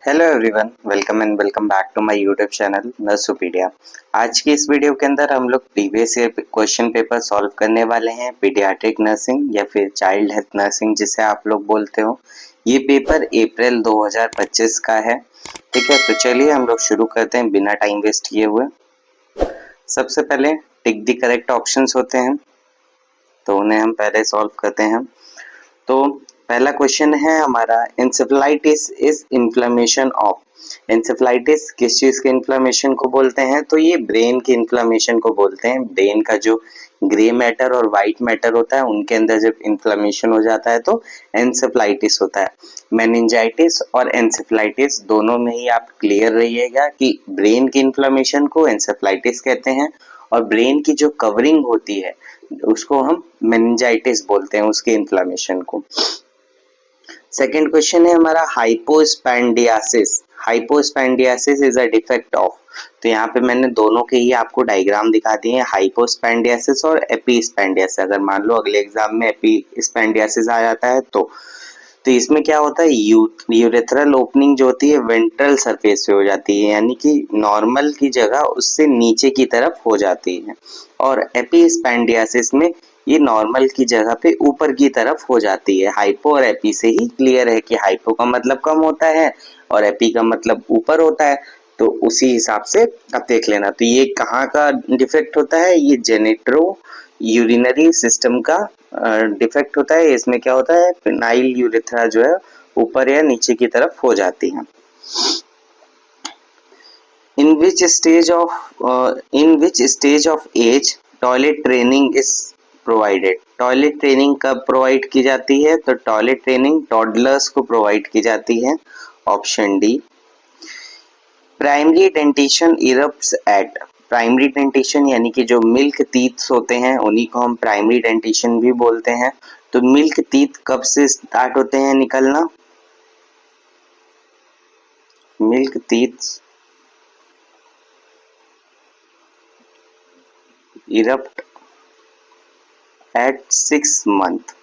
Hello everyone, welcome and welcome back to my YouTube channel Nursopedia. आज की इस वीडियो के अंदर हम लोग previous year question paper solve करने वाले हैं। पीडियाट्रिक नर्सिंग या फिर चाइल्ड हेल्थ नर्सिंग जिसे आप लोग बोलते हो। ये पेपर अप्रैल 2025 का है। ठीक है, तो चलिए हम लोग शुरू करते हैं बिना टाइम वेस्ट किए हुए। सबसे पहले टिक द करेक्ट ऑप्शंस होते हैं, तो उन्हें हम पहले सॉल्व करते हैं। तो पहला क्वेश्चन है हमारा, encephalitis is inflammation of. Encephalitis किस चीज के इन्फ्लेमेशन को बोलते हैं? तो ये ब्रेन के इन्फ्लेमेशन को बोलते हैं। ब्रेन का जो ग्रे मैटर और व्हाइट मैटर होता है उनके अंदर जब इन्फ्लेमेशन हो जाता है तो एंसेफेलाइटिस होता है। मेनिंजाइटिस और एंसेफेलाइटिस दोनों में ही आप क्लियर रहिएगा कि ब्रेन की इन्फ्लेमेशन को एंसेफेलाइटिस कहते हैं और ब्रेन की जो कवरिंग होती है उसको हम मेनिंजाइटिस बोलते हैं, उसके इन्फ्लेमेशन को। सेकेंड क्वेश्चन है हमारा, हाइपोस्पैंडियासिस। हाइपोस्पैंडियासिस इज अ डिफेक्ट ऑफ। तो यहाँ पे मैंने दोनों के ही आपको डायग्राम दिखा दिए हैं, हाइपोस्पैंडियासिस और एपीस्पैंडियासिस। अगर मान लो अगले एग्जाम में एपीस्पैंडियासिस आ जाता है तो इसमें क्या होता है, यूरेथ्रल ओपनिंग जो होती है वेंट्रल सरफेस पे हो जाती है, यानी कि नॉर्मल की जगह उससे नीचे की तरफ हो जाती है। और एपीस्पैंडियासिस में ये नॉर्मल की जगह पे ऊपर की तरफ हो जाती है। हाइपो और एपी से ही क्लियर है कि हाइपो का मतलब कम होता है और एपी का मतलब ऊपर होता है, तो उसी हिसाब से आप देख लेना। तो ये कहाँ का डिफेक्ट होता है? ये जेनेट्रो यूरिनरी सिस्टम का डिफेक्ट होता है। इसमें क्या होता है, फिनाइल यूरेथ्रा जो है ऊपर या नीचे की तरफ हो जाती है। In which stage of age toilet training is provided. Toilet training कब प्रोवाइड की जाती है? तो टॉयलेट ट्रेनिंग टॉडलर्स को प्रोवाइड की जाती है। Option D. Primary dentition erupts at. Primary dentition यानी कि जो मिल्क टीथ्स होते हैं उन्हीं को हम प्राइमरी डेंटिशन भी बोलते हैं। तो मिल्क टीथ कब से स्टार्ट होते हैं निकलना? Milk teeths erupt at 6 month.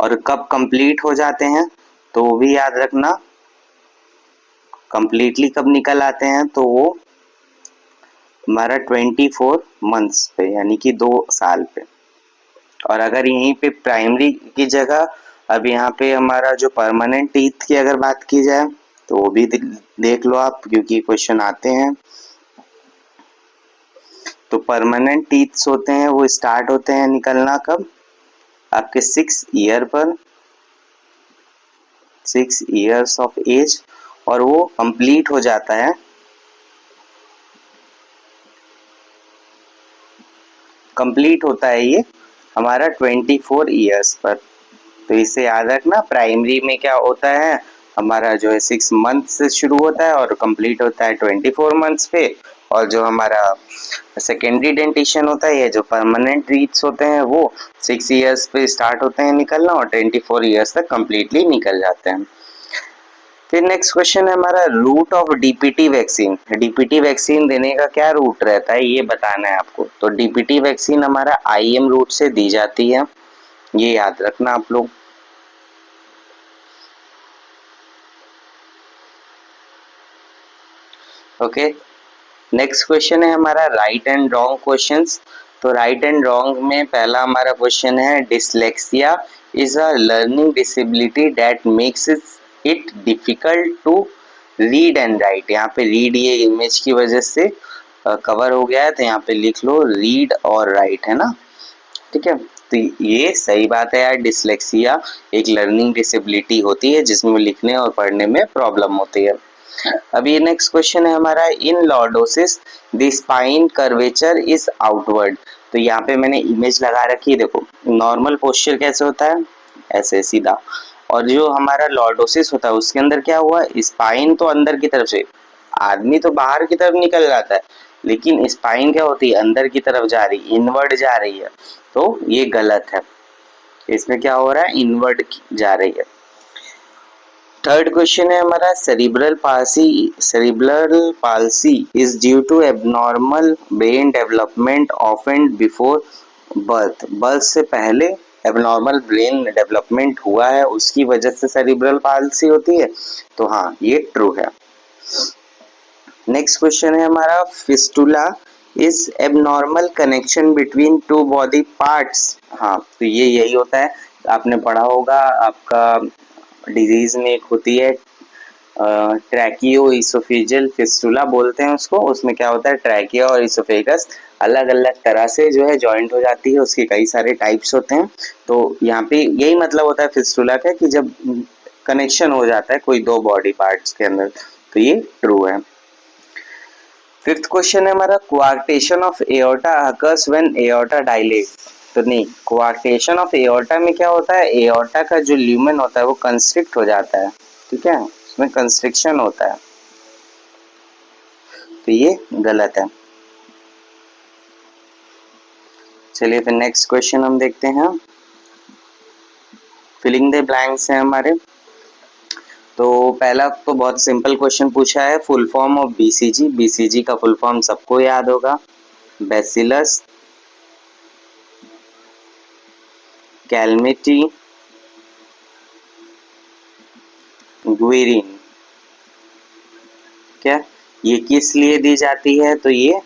और कब कंप्लीट हो जाते हैं तो वो भी याद रखना। कंप्लीटली कब निकल आते हैं तो वो हमारा 24 मंथ्स पे, यानी कि 2 साल पे। और अगर यहीं पे प्राइमरी की जगह अब यहाँ पे हमारा जो परमानेंट टीथ की अगर बात की जाए तो वो भी देख लो आप, क्योंकि क्वेश्चन आते हैं। तो परमानेंट टीथ्स होते हैं वो स्टार्ट होते हैं निकलना कब? आपके 6 ईयर पर, 6 इयर्स ऑफ एज, और वो कंप्लीट हो जाता है कंप्लीट होता है ये हमारा 24 इयर्स पर। तो इसे याद रखना, प्राइमरी में क्या होता है हमारा जो है 6 मंथ से शुरू होता है और कंप्लीट होता है 24 मंथ्स पे। और जो हमारा सेकेंडरी डेंटिशन होता है, ये जो परमानेंट टीथ्स होते हैं वो 6 इयर्स पे स्टार्ट होते हैं निकलना और 24 इयर्स तक कंप्लीटली निकल जाते हैं। फिर नेक्स्ट क्वेश्चन है हमारा, route of DPT vaccine. DPT vaccine देने का क्या रूट रहता है ये बताना है आपको। तो डीपीटी वैक्सीन हमारा आईएम रूट से दी जाती है, ये याद रखना आप लोग। ओके, नेक्स्ट क्वेश्चन है हमारा राइट एंड रॉन्ग क्वेश्चंस। तो राइट एंड रॉन्ग में पहला हमारा क्वेश्चन है, dyslexia is a learning disability that makes it difficult to read and write. यहाँ पे रीड ये इमेज की वजह से कवर हो गया है, तो यहाँ पे लिख लो रीड और राइट, है ना। ठीक है, तो ये सही बात है यार, डिसलेक्सिया एक लर्निंग डिसेबिलिटी होती है जिसमें लिखने और पढ़ने में प्रॉब्लम होती है। अब ये नेक्स्ट क्वेश्चन है हमारा, in lordosis the spine curvature is outward. तो यहाँ पे मैंने इमेज लगा रखी है, देखो नॉर्मल पोस्चर कैसे होता है, ऐसे सीधा। और जो हमारा लॉर्डोसिस होता है उसके अंदर क्या हुआ, स्पाइन तो अंदर की तरफ से, आदमी तो बाहर की तरफ निकल जाता है, लेकिन स्पाइन क्या होती है अंदर की तरफ जा रही, इनवर्ड जा रही है। तो ये गलत है, इसमें क्या हो रहा है, इनवर्ड जा रही है। थर्ड क्वेश्चन है हमारा, cerebral palsy is due to abnormal brain development often before birth. Birth से पहले एबनॉर्मल ब्रेन डेवलपमेंट हुआ है उसकी वजह से सेरिब्रल पाल्सी होती है, तो हाँ ये ट्रू है। नेक्स्ट क्वेश्चन है हमारा, fistula is abnormal connection between two body parts. हाँ तो ये यही होता है, आपने पढ़ा होगा, आपका डिजीज में एक होती है ट्रैकियो इसोफेजियल फिस्टुला बोलते हैं उसको। उसमें क्या होता है, ट्रैकिया और इसोफेगस अलग अलग तरह से जो है जॉइंट हो जाती है, उसके कई सारे टाइप्स होते हैं। तो यहाँ पे यही मतलब होता है फिस्टुला का कि जब कनेक्शन हो जाता है कोई दो बॉडी पार्ट्स के अंदर, तो ये ट्रू है। फिफ्थ क्वेश्चन है हमारा, coarctation of aorta occurs when aorta dilate. तो नहीं, कोआर्क्टेशन ऑफ एओर्टा में क्या होता है, एओर्टा का जो ल्यूमेन होता है वो कंस्ट्रिक्ट हो जाता है, ठीक है, उसमें कंस्ट्रिक्शन होता है, तो ये गलत है। चलिए फिर नेक्स्ट क्वेश्चन हम देखते हैं, फिलिंग द ब्लैंक्स हैं हमारे। तो पहला तो बहुत सिंपल क्वेश्चन पूछा है, full form of BCG. BCG का फुल फॉर्म सबको याद होगा, बैसिलस कैलमिटी ग्विरिन। क्या ये किस लिए दी जाती है, तो ये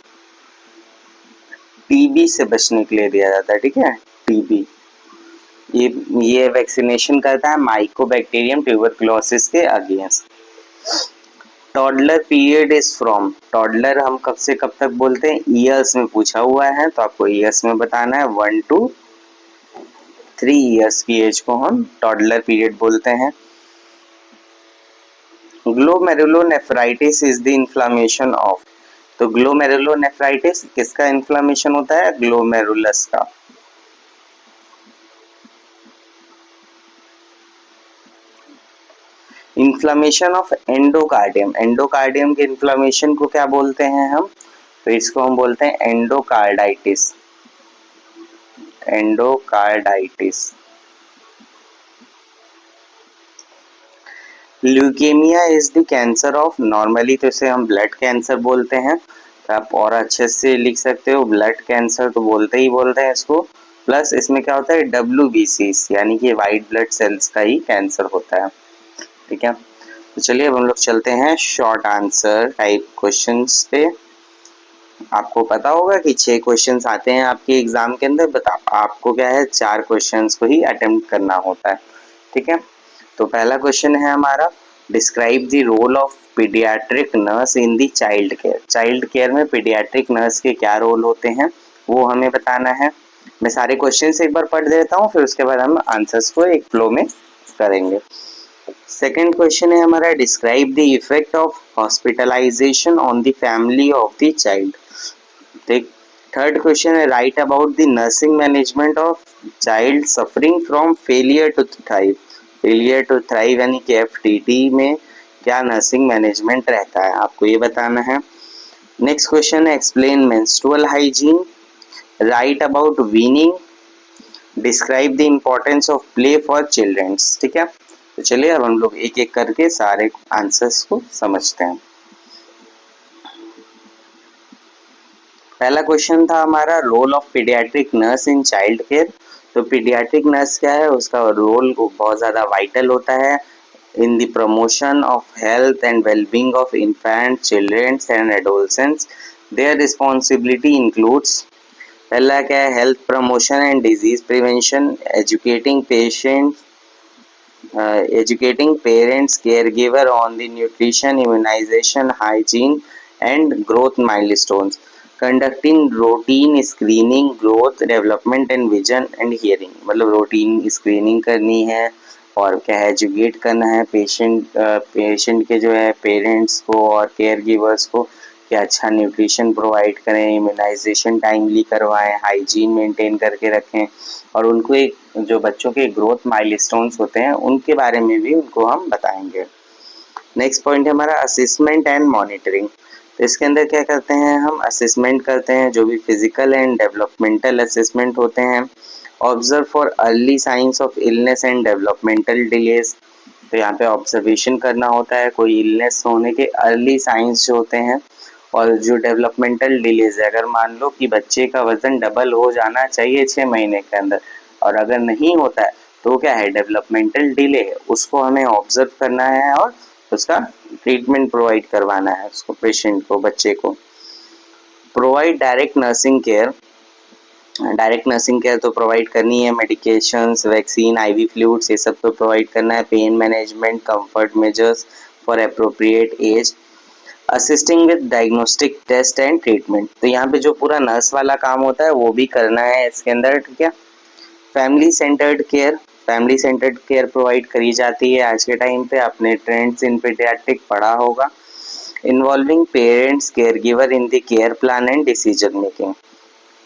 टीबी से बचने के लिए दिया जाता है, ठीक है, टीबी। ये वैक्सीनेशन करता है माइकोबैक्टीरियम ट्यूबरकुलोसिस के against. Toddler period is from, toddler हम कब से कब तक बोलते हैं, ईयर्स में पूछा हुआ है, तो आपको ईयर्स में बताना है, 1 to 3 ईयर्स की एज को हम टॉडलर पीरियड बोलते हैं। Glomerulonephritis is the inflammation of, तो ग्लोमेरुलोनेफ्राइटिस किसका इन्फ्लामेशन होता है, ग्लोमेरुलस का। इन्फ्लामेशन ऑफ एंडोकार्डियम, एंडोकार्डियम के इन्फ्लामेशन को क्या बोलते हैं हम, तो इसको हम बोलते हैं endocarditis, endocarditis. Leukaemia is the cancer of, normally तो इसे हम ब्लड कैंसर बोलते हैं, तो आप और अच्छे से लिख सकते हो, ब्लड कैंसर तो बोलते हैं इसको, प्लस इसमें क्या होता है, WBC यानी कि वाइट ब्लड सेल्स का ही कैंसर होता है, ठीक है। तो चलिए अब हम लोग चलते हैं शॉर्ट आंसर टाइप क्वेश्चंस पे। आपको पता होगा कि 6 क्वेश्चंस आते हैं आपके एग्जाम के अंदर, बता आपको क्या है 4 क्वेश्चंस को ही अटेम्प्ट करना होता है, ठीक है। तो पहला क्वेश्चन है हमारा, describe the role of paediatric nurse in the child care. Child care में पीडियाट्रिक नर्स के क्या रोल होते हैं वो हमें बताना है। मैं सारे क्वेश्चंस एक बार पढ़ देता हूँ, फिर उसके बाद हम आंसर्स को एक फ्लो में करेंगे। सेकेंड क्वेश्चन है हमारा, describe the effect of hospitalisation on the family of the child. Third question है, write about the nursing management of child suffering from failure to thrive. Failure to thrive यानी कि FTT में क्या nursing management रहता है, आपको ये बताना है। नेक्स्ट क्वेश्चन है, explain menstrual hygiene, write about weaning, describe the importance of play for childrens, ठीक है। तो चलिए अब हम लोग एक एक करके सारे आंसर्स को समझते हैं। पहला क्वेश्चन था हमारा, role of paediatric nurse in child care. तो पीडियाट्रिक नर्स क्या है, उसका रोल बहुत ज़्यादा वाइटल होता है in the promotion of health and wellbeing of infant, childrens and adolescents. Their responsibility includes, पहला क्या है, health promotion and disease prevention, educating parents, caregiver on the nutrition, immunization, hygiene and growth milestones, conducting routine screening, growth, development and vision and hearing। मतलब routine screening करनी है और क्या है, educate करना है पेशेंट के जो है पेरेंट्स को और केयर गिवर्स को कि अच्छा न्यूट्रिशन प्रोवाइड करें, इम्यूनाइजेशन टाइमली करवाएं, हाइजीन मेंटेन करके रखें, और उनको एक जो बच्चों के ग्रोथ माइलस्टोन्स होते हैं उनके बारे में भी उनको हम बताएंगे। नेक्स्ट पॉइंट है हमारा, असेसमेंट एंड मॉनिटरिंग। तो इसके अंदर क्या करते हैं, हम असेसमेंट करते हैं, जो भी फिजिकल एंड डेवलपमेंटल असेसमेंट होते हैं। Observe for early signs of illness and developmental delays, तो यहाँ पे ऑब्जर्वेशन करना होता है कोई इलनेस होने के अर्ली साइंस जो होते हैं। और जो डेवलपमेंटल डिलेज है, अगर मान लो कि बच्चे का वजन डबल हो जाना चाहिए 6 महीने के अंदर, और अगर नहीं होता है तो क्या है, डेवलपमेंटल डिले है, उसको हमें ऑब्जर्व करना है और उसका ट्रीटमेंट प्रोवाइड करवाना है उसको, पेशेंट को, बच्चे को। Provide direct nursing care, direct nursing care तो प्रोवाइड करनी है, मेडिकेशंस, वैक्सीन, आईवी फ्लूइड्स, ये सब तो प्रोवाइड करना है। Pain management, comfort measures for appropriate age, assisting with diagnostic test and treatment. तो यहाँ पे जो पूरा नर्स वाला काम होता है वो भी करना है इसके अंदर, ठीक है। Family centred care, family centred care provide करी जाती है आज के टाइम पे, आपने ट्रेंड्स इन पीडियाट्रिक पढ़ा होगा। Involving parents, care giver in the care plan and decision making,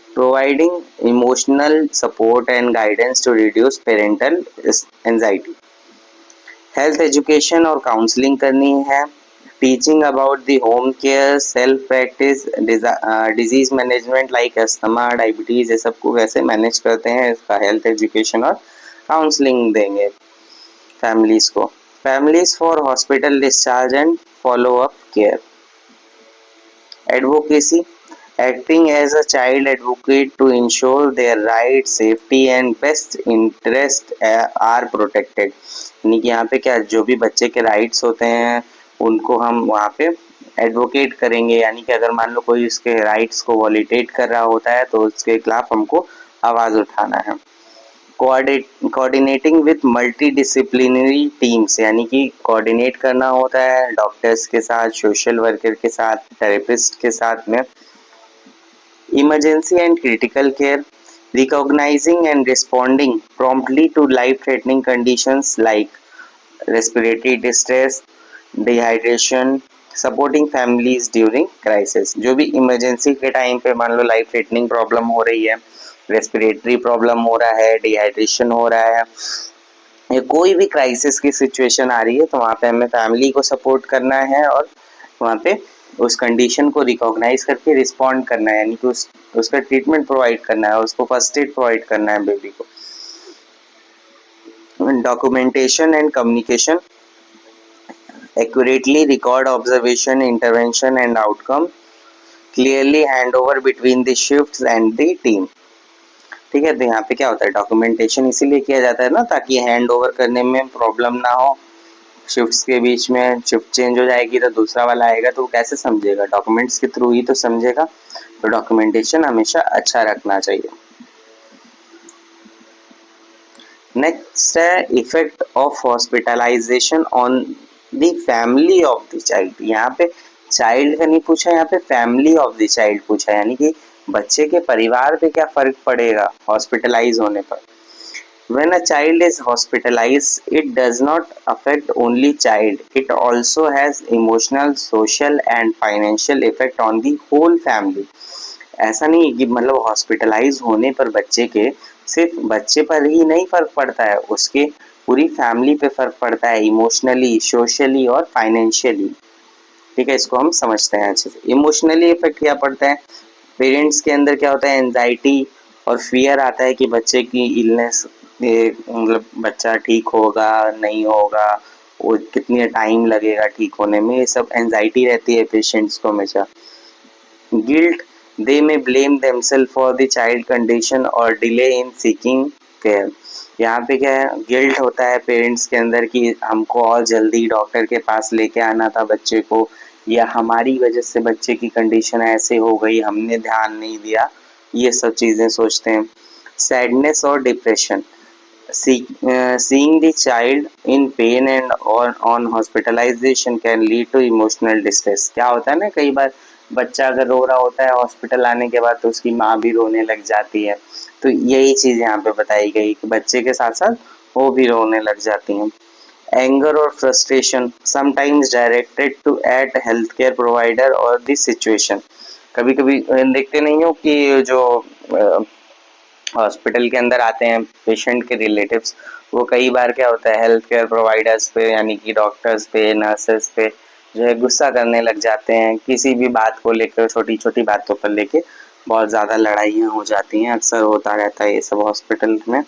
providing emotional support and guidance to reduce parental anxiety। Health education और काउंसलिंग करनी है। Teaching about the home care, self practice, disease management like asthma, diabetes, ये सब को कैसे manage करते हैं, इसका हेल्थ एजुकेशन और काउंसलिंग देंगे फैमिलीज को। Families for hospital discharge and follow up care. Advocacy, acting as a child advocate to ensure their rights, safety and best interest are protected। यानी कि यहाँ पे क्या, जो भी बच्चे के राइट्स होते हैं उनको हम वहाँ पे एडवोकेट करेंगे, यानी कि अगर मान लो कोई उसके राइट्स को वॉलिटेट कर रहा होता है तो उसके खिलाफ हमको आवाज उठाना है। Coordinating with multi disciplinary teams, यानी कि कोऑर्डिनेट करना होता है डॉक्टर्स के साथ, सोशल वर्कर के साथ, थेरेपिस्ट के साथ में। Emergency and critical care, recognizing and responding promptly to life-threatening conditions like respiratory distress, dehydration, supporting families during crisis। जो भी इमरजेंसी के टाइम पे मान लो लाइफ थ्रेटनिंग प्रॉब्लम हो रही है, रेस्पिरेटरी प्रॉब्लम हो रहा है, डिहाइड्रेशन हो रहा है, या कोई भी क्राइसिस की सिचुएशन आ रही है, तो वहाँ पे हमें फैमिली को सपोर्ट करना है और वहाँ पे उस कंडीशन को रिकॉग्नाइज करके रिस्पॉन्ड करना है, यानी कि उसका ट्रीटमेंट प्रोवाइड करना है, उसको फर्स्ट एड प्रोवाइड करना है बेबी को। Documentation and communication, accurately record observation, intervention and outcome, clearly hand over between the shifts and the team. ठीक है, तो यहाँ पे क्या होता है, डॉक्यूमेंटेशन इसीलिए किया जाता है ना, ताकि हैंड ओवर करने में प्रॉब्लम ना हो। शिफ्ट्स के बीच में शिफ्ट चेंज हो जाएगी तो दूसरा वाला आएगा तो वो कैसे समझेगा, डॉक्यूमेंट्स के थ्रू ही तो समझेगा। तो डॉक्यूमेंटेशन हमेशा अच्छा रखना चाहिए। नेक्स्ट है effect of hospitalisation on the family of the child. यहाँ पे चाइल्ड का नहीं पूछा, यहाँ पे फैमिली ऑफ द चाइल्ड पूछा, यानी कि बच्चे के परिवार पे क्या फर्क पड़ेगा हॉस्पिटलाइज होने पर। When a child is hospitalized, it does not affect only child. It also has emotional, social and financial effect on the whole family। ऐसा नहीं है कि मतलब हॉस्पिटलाइज होने पर बच्चे के सिर्फ बच्चे पर ही नहीं फर्क पड़ता है, उसके पूरी फैमिली पे फर्क पड़ता है, इमोशनली, सोशली और फाइनेंशियली। ठीक है, इसको हम समझते हैं अच्छे से। इमोशनली इफेक्ट क्या पड़ता है, पेरेंट्स के अंदर क्या होता है, एंजाइटी और फियर आता है कि बच्चे की इलनेस, मतलब बच्चा ठीक होगा नहीं होगा, वो कितनी टाइम लगेगा ठीक होने में, ये सब एंजाइटी रहती है पेशेंट्स को हमेशा। Guilt, they may blame themselves for the child condition और डिले इन सीकिंग केयर। यहाँ पे क्या है, गिल्ट होता है पेरेंट्स के अंदर कि हमको और जल्दी डॉक्टर के पास लेके आना था बच्चे को, या हमारी वजह से बच्चे की कंडीशन ऐसे हो गई, हमने ध्यान नहीं दिया, ये सब चीज़ें सोचते हैं। सैडनेस और depression, seeing the child in pain and on hospitalization can lead to emotional distress। क्या होता है ना, कई बार बच्चा अगर रो रहा होता है हॉस्पिटल आने के बाद तो उसकी माँ भी रोने लग जाती है, तो यही चीज़ यहाँ पे बताई गई कि बच्चे के साथ साथ वो भी रोने लग जाती हैं। एंगर और frustration, sometimes directed to at health care provider और द सिचुएशन। कभी कभी देखते नहीं हो कि जो हॉस्पिटल के अंदर आते हैं पेशेंट के रिलेटिव्स, वो कई बार क्या होता है हेल्थ केयर प्रोवाइडर्स पे, यानी कि डॉक्टर्स पे, नर्सेस पे जो है गुस्सा करने लग जाते हैं, किसी भी बात को लेकर, छोटी छोटी बातों पर लेके बहुत ज़्यादा लड़ाइयाँ हो जाती हैं, अक्सर होता रहता है ये सब हॉस्पिटल में।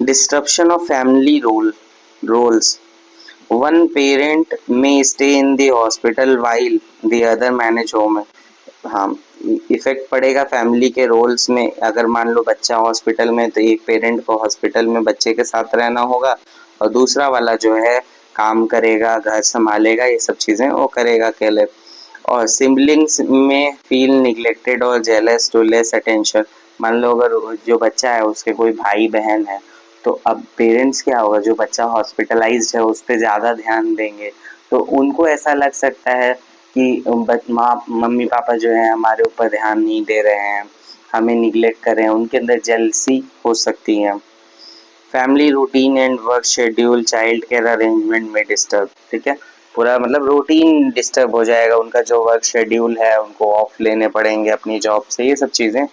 Disruption of family roles, one parent में stay in the hospital while the other manage home. हाँ, इफेक्ट पड़ेगा फैमिली के रोल्स में। अगर मान लो बच्चा हॉस्पिटल में, तो एक पेरेंट को हॉस्पिटल में बच्चे के साथ रहना होगा और दूसरा वाला जो है काम करेगा, घर संभालेगा, ये सब चीज़ें वो करेगा अकेले। और सिबलिंग्स में फील निग्लेक्टेड और जेलस टू लेस अटेंशन। मान लो अगर जो बच्चा है उसके कोई भाई बहन है, तो अब पेरेंट्स क्या होगा, जो बच्चा हॉस्पिटलाइज्ड है उस पर ज़्यादा ध्यान देंगे, तो उनको ऐसा लग सकता है कि माँ मम्मी पापा जो है हमारे ऊपर ध्यान नहीं दे रहे हैं, हमें निग्लेक्ट कर रहे हैं, उनके अंदर जेलसी हो सकती है। Family routine and work schedule child care arrangement में डिस्टर्ब। ठीक है, पूरा मतलब रूटीन डिस्टर्ब हो जाएगा, उनका जो वर्क शेड्यूल है उनको ऑफ लेने पड़ेंगे अपनी जॉब से, ये सब चीज़ें हैं।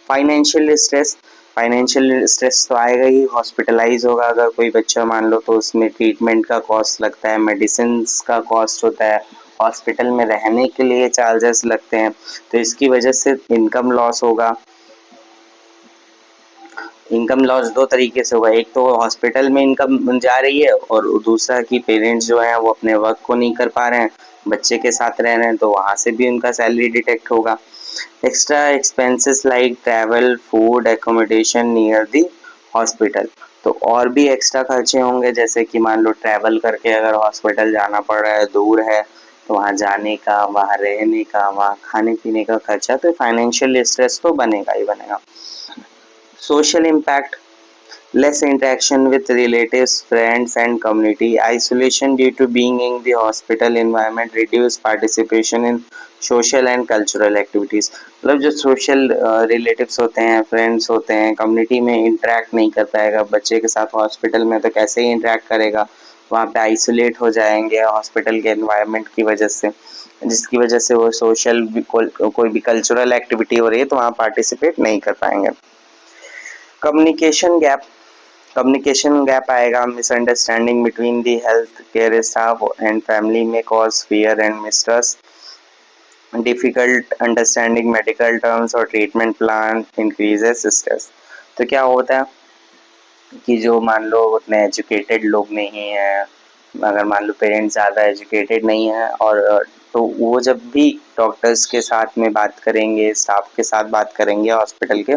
फाइनेंशियल स्ट्रेस, फाइनेंशियल स्ट्रेस तो आएगा ही, हॉस्पिटलाइज होगा अगर कोई बच्चा मान लो, तो उसमें ट्रीटमेंट का कॉस्ट लगता है, मेडिसिन का कॉस्ट होता है, हॉस्पिटल में रहने के लिए चार्जेस लगते हैं, तो इसकी वजह से इनकम लॉस होगा। इनकम लॉस दो तरीके से होगा, एक तो हॉस्पिटल में इनकम जा रही है और दूसरा कि पेरेंट्स जो हैं वो अपने वर्क को नहीं कर पा रहे हैं, बच्चे के साथ रह रहे हैं, तो वहाँ से भी उनका सैलरी डिटेक्ट होगा। Extra expenses like travel, food, accommodation near the hospital, तो और भी एक्स्ट्रा खर्चे होंगे, जैसे कि मान लो ट्रैवल करके अगर हॉस्पिटल जाना पड़ रहा है, दूर है, तो वहाँ जाने का, वहाँ रहने का, वहाँ खाने पीने का खर्चा, तो फाइनेंशियल स्ट्रेस तो बनेगा ही बनेगा। Social impact, less interaction with relatives, friends and community, isolation due to being in the hospital environment, reduced participation in social and cultural activities। मतलब जो सोशल रिलेटिव्स होते हैं, फ्रेंड्स होते हैं, कम्युनिटी में इंटरेक्ट नहीं कर पाएगा बच्चे के साथ हॉस्पिटल में, तो कैसे ही इंटरेक्ट करेगा, वहाँ पे आइसोलेट हो जाएंगे हॉस्पिटल के एनवायरनमेंट की वजह से, जिसकी वजह से वो सोशल कोई भी कल्चरल एक्टिविटी हो रही है तो वहाँ पार्टिसिपेट नहीं कर पाएंगे। कम्युनिकेशन गैप, कम्युनिकेशन गैप आएगा, misunderstanding between the health care staff and family में cause fear and mistrust, difficult understanding medical terms और ट्रीटमेंट प्लान, इंक्रीजेस स्ट्रेस। तो क्या होता है कि जो मान लो उतने एजुकेटेड लोग नहीं हैं, अगर मान लो पेरेंट्स ज़्यादा एजुकेटेड नहीं हैं, और तो वो जब भी डॉक्टर्स के साथ में बात करेंगे, स्टाफ के साथ बात करेंगे हॉस्पिटल के,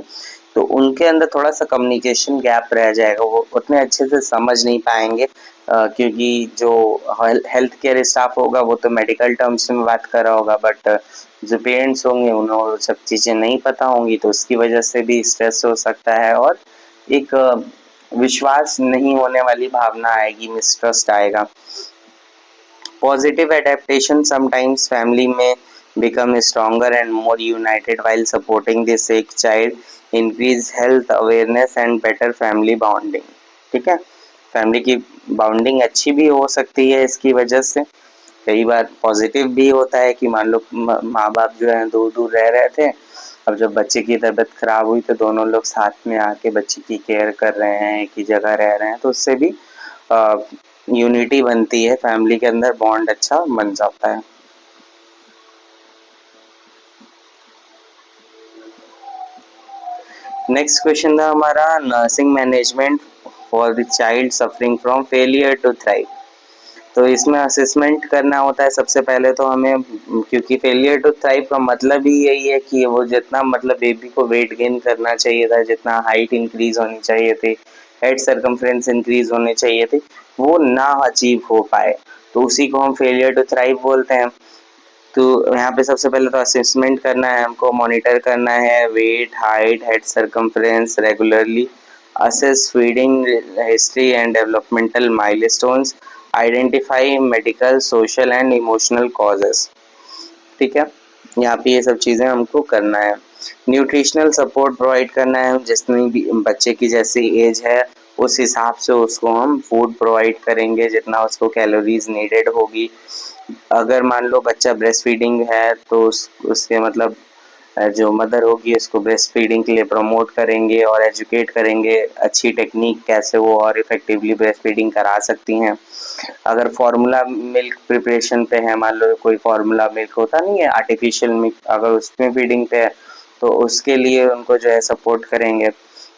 तो उनके अंदर थोड़ा सा कम्युनिकेशन गैप रह जाएगा, वो उतने अच्छे से समझ नहीं पाएंगे, क्योंकि जो हेल्थ केयर स्टाफ होगा वो तो मेडिकल टर्म्स में बात कर रहा होगा, बट जो पेरेंट्स होंगे उन्हें वो सब चीज़ें नहीं पता होंगी, तो उसकी वजह से भी स्ट्रेस हो सकता है और एक विश्वास नहीं होने वाली भावना आएगी, मिसट्रस्ट आएगा। पॉजिटिव एडेप्टेशन, समटाइम्स फैमिली में become stronger and more united while supporting the sick child, increase health awareness and better family bonding। ठीक है, फैमिली की बाउंडिंग अच्छी भी हो सकती है इसकी वजह से। कई बार पॉजिटिव भी होता है कि मान लो माँ बाप जो है दूर दूर रह रहे थे, अब जब बच्चे की तबीयत खराब हुई तो दोनों लोग साथ में आके बच्चे की केयर कर रहे हैं, एक ही जगह रह रहे हैं, तो उससे भी यूनिटी बनती है, फैमिली के अंदर बॉन्ड अच्छा बन जाता है। नेक्स्ट क्वेश्चन था हमारा, nursing management for the child suffering from failure to thrive. तो इसमें असेसमेंट करना होता है सबसे पहले तो हमें, क्योंकि फेलियर टू थ्राइव का मतलब ही यही है कि वो जितना मतलब बेबी को वेट गेन करना चाहिए था, जितना हाइट इंक्रीज होनी चाहिए थी, हेड सर्कमफ्रेंस इंक्रीज होने चाहिए थे, वो ना अचीव हो पाए, तो उसी को हम फेलियर टू थ्राइव बोलते हैं। तो यहाँ पे सबसे पहले तो असेसमेंट करना है हमको, मॉनिटर करना है weight, height, head circumference regularly, assess feeding history and developmental milestones, identify medical, social and emotional causes. ठीक है, यहाँ पे ये सब चीज़ें हमको करना है। न्यूट्रिशनल सपोर्ट प्रोवाइड करना है, जितनी भी बच्चे की जैसी एज है उस हिसाब से उसको हम फूड प्रोवाइड करेंगे, जितना उसको कैलोरीज नीडेड होगी। अगर मान लो बच्चा ब्रेस्ट फीडिंग है तो उसके मतलब जो मदर होगी उसको ब्रेस्ट फीडिंग के लिए प्रमोट करेंगे और एजुकेट करेंगे, अच्छी टेक्निक कैसे वो और इफेक्टिवली ब्रेस्ट फीडिंग करा सकती हैं। अगर फार्मूला मिल्क प्रिपरेशन पे है, मान लो कोई फार्मूला मिल्क होता नहीं है आर्टिफिशियल मिल्क, अगर उसमें फीडिंग पे है तो उसके लिए उनको जो है सपोर्ट करेंगे।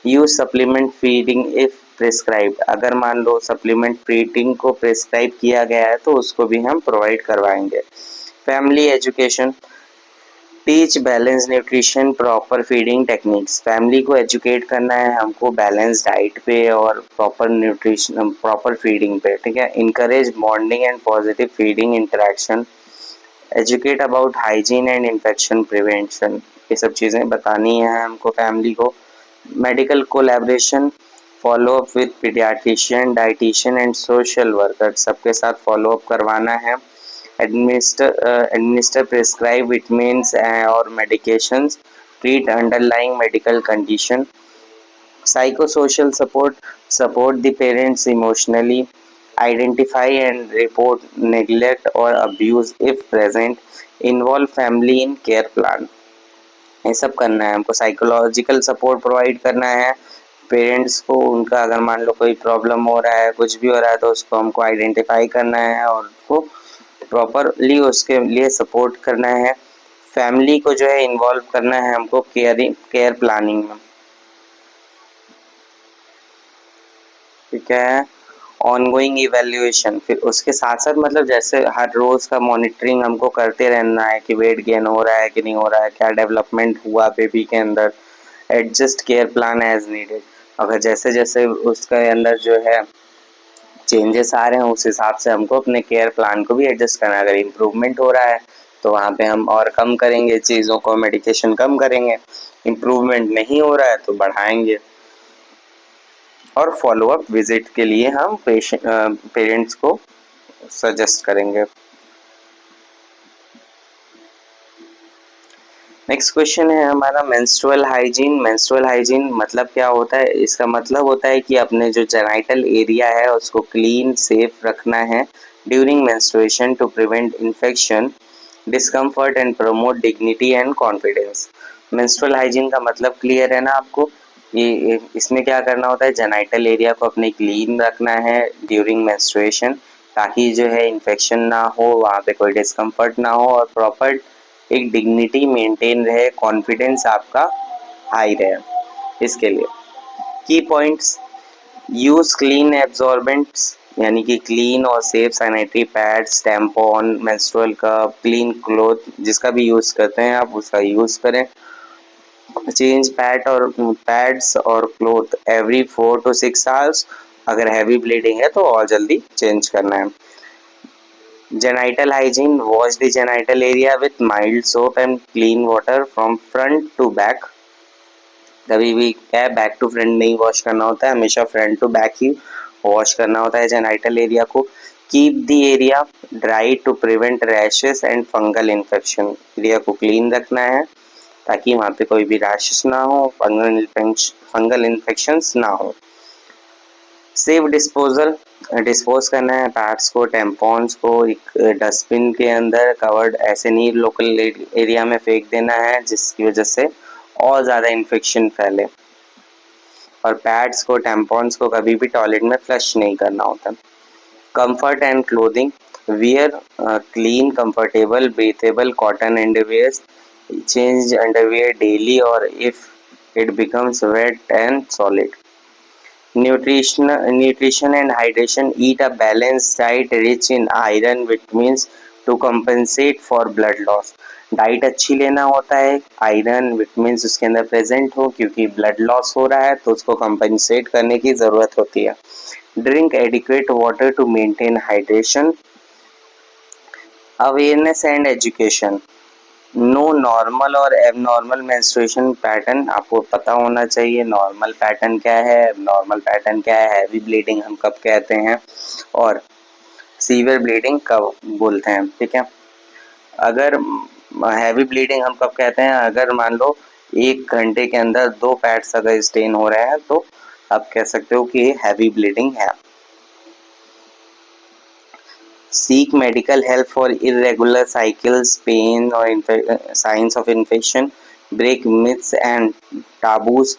Use supplement feeding if prescribed, अगर मान लो सप्लीमेंट फीडिंग को प्रिस्क्राइब किया गया है तो उसको भी हम प्रोवाइड करवाएंगे। Family education, teach balance nutrition proper feeding techniques, family को एजुकेट करना है हमको बैलेंस डाइट पे और प्रॉपर न्यूट्रिशन प्रॉपर फीडिंग पे, ठीक है। Encourage bonding and positive feeding interaction, educate about hygiene and infection prevention, ये सब चीज़ें बतानी है हमको फैमिली को। Medical collaboration, follow up with paediatrician, dietitian and social worker, सबके साथ फॉलो अप करवाना है। administer prescribe vitamins or medications, treat underlying medical condition, psychosocial support, support the parents emotionally, identify and report neglect or abuse if present, involve family in care plan, ये सब करना है हमको। Psychological support provide करना है parents को, उनका अगर मान लो कोई प्रॉब्लम हो रहा है कुछ भी हो रहा है तो उसको हमको आइडेंटिफाई करना है और उसको प्रॉपरली उसके लिए सपोर्ट करना है। फैमिली को जो है इन्वॉल्व करना है हमको केयर प्लानिंग में, ठीक है। ऑनगोइंग इवैल्यूएशन, फिर उसके साथ साथ मतलब जैसे हर रोज का मॉनिटरिंग हमको करते रहना है कि वेट गेन हो रहा है कि नहीं हो रहा है, क्या डेवलपमेंट हुआ बेबी के अंदर। Adjust care plan as needed, अगर जैसे जैसे उसके अंदर जो है चेंजेस आ रहे हैं उस हिसाब से हमको अपने केयर प्लान को भी एडजस्ट करना है। अगर इम्प्रूवमेंट हो रहा है तो वहाँ पे हम और कम करेंगे चीज़ों को, मेडिकेशन कम करेंगे। इम्प्रूवमेंट नहीं हो रहा है तो बढ़ाएंगे। और फॉलो अप विजिट के लिए हम पेरेंट्स को सजेस्ट करेंगे। नेक्स्ट क्वेश्चन है हमारा मेंस्ट्रुअल हाइजीन। मेंस्ट्रुअल हाइजीन मतलब क्या होता है? इसका मतलब होता है कि अपने जो जेनाइटल एरिया है उसको क्लीन सेफ रखना है during menstruation to prevent infection, discomfort and promote dignity and confidence. Menstrual hygiene का मतलब क्लियर है ना आपको? ये इसमें क्या करना होता है, जेनाइटल एरिया को अपने क्लीन रखना है ड्यूरिंग मेंस्ट्रुएशन ताकि जो है इन्फेक्शन ना हो, वहाँ पे कोई डिस्कम्फर्ट ना हो और प्रॉपर एक डिग्निटी मेंटेन रहे, कॉन्फिडेंस आपका हाई रहे। इसके लिए की पॉइंट्स, यूज क्लीन एब्जॉर्बेंट्स यानी कि क्लीन और safe sanitary pads, tampon, menstrual cup, clean cloth जिसका भी यूज करते हैं आप उसका यूज करें। चेंज पैड्स और क्लॉथ एवरी 4 to 6 hours, अगर हैवी ब्लीडिंग है तो और जल्दी चेंज करना है। Genital hygiene, wash the genital area with mild soap and clean water from front to back। कभी भी क्या है बैक टू फ्रंट नहीं वॉश करना होता है, हमेशा फ्रंट टू बैक ही वॉश करना होता है जेनाइटल एरिया को। Keep the area dry to prevent rashes and fungal infection, area को क्लीन रखना है ताकि वहाँ पे कोई भी रैशेस ना हो, फंगल इन्फेक्शंस ना हो। सेफ डिस्पोजल, डिस्पोज करना है पैड्स को, टेम्पॉन्स को एक डस्टबिन के अंदर कवर्ड, ऐसे नहीं लोकल एरिया में फेंक देना है जिसकी वजह से और ज़्यादा इन्फेक्शन फैले। और पैड्स को टेम्पॉन्स को कभी भी टॉयलेट में फ्लश नहीं करना होता। Comfort and clothing, wear clean comfortable breathable cotton underwear, change underwear daily और if it becomes wet and soiled. Nutrition and hydration, eat a balanced diet rich in iron, vitamins to compensate for blood loss। Diet अच्छी लेना होता है, iron vitamins उसके अंदर present हो क्योंकि blood loss हो रहा है तो उसको कंपनसेट करने की ज़रूरत होती है। Drink adequate water to maintain hydration. Awareness and education, know normal और एबनॉर्मल मेंस्ट्रुएशन पैटर्न, आपको पता होना चाहिए नॉर्मल पैटर्न क्या है, एबनॉर्मल पैटर्न क्या है, हैवी ब्लीडिंग हम कब कहते हैं और सीवियर ब्लीडिंग कब बोलते हैं, ठीक है। अगर हैवी ब्लीडिंग हम कब कहते हैं, अगर मान लो 1 घंटे के अंदर 2 पैड्स अगर स्टेन हो रहे हैं तो आप कह सकते हो कि हैवी ब्लीडिंग है। Seek medical help for irregular cycles, pain or signs of infection. Break myths and taboos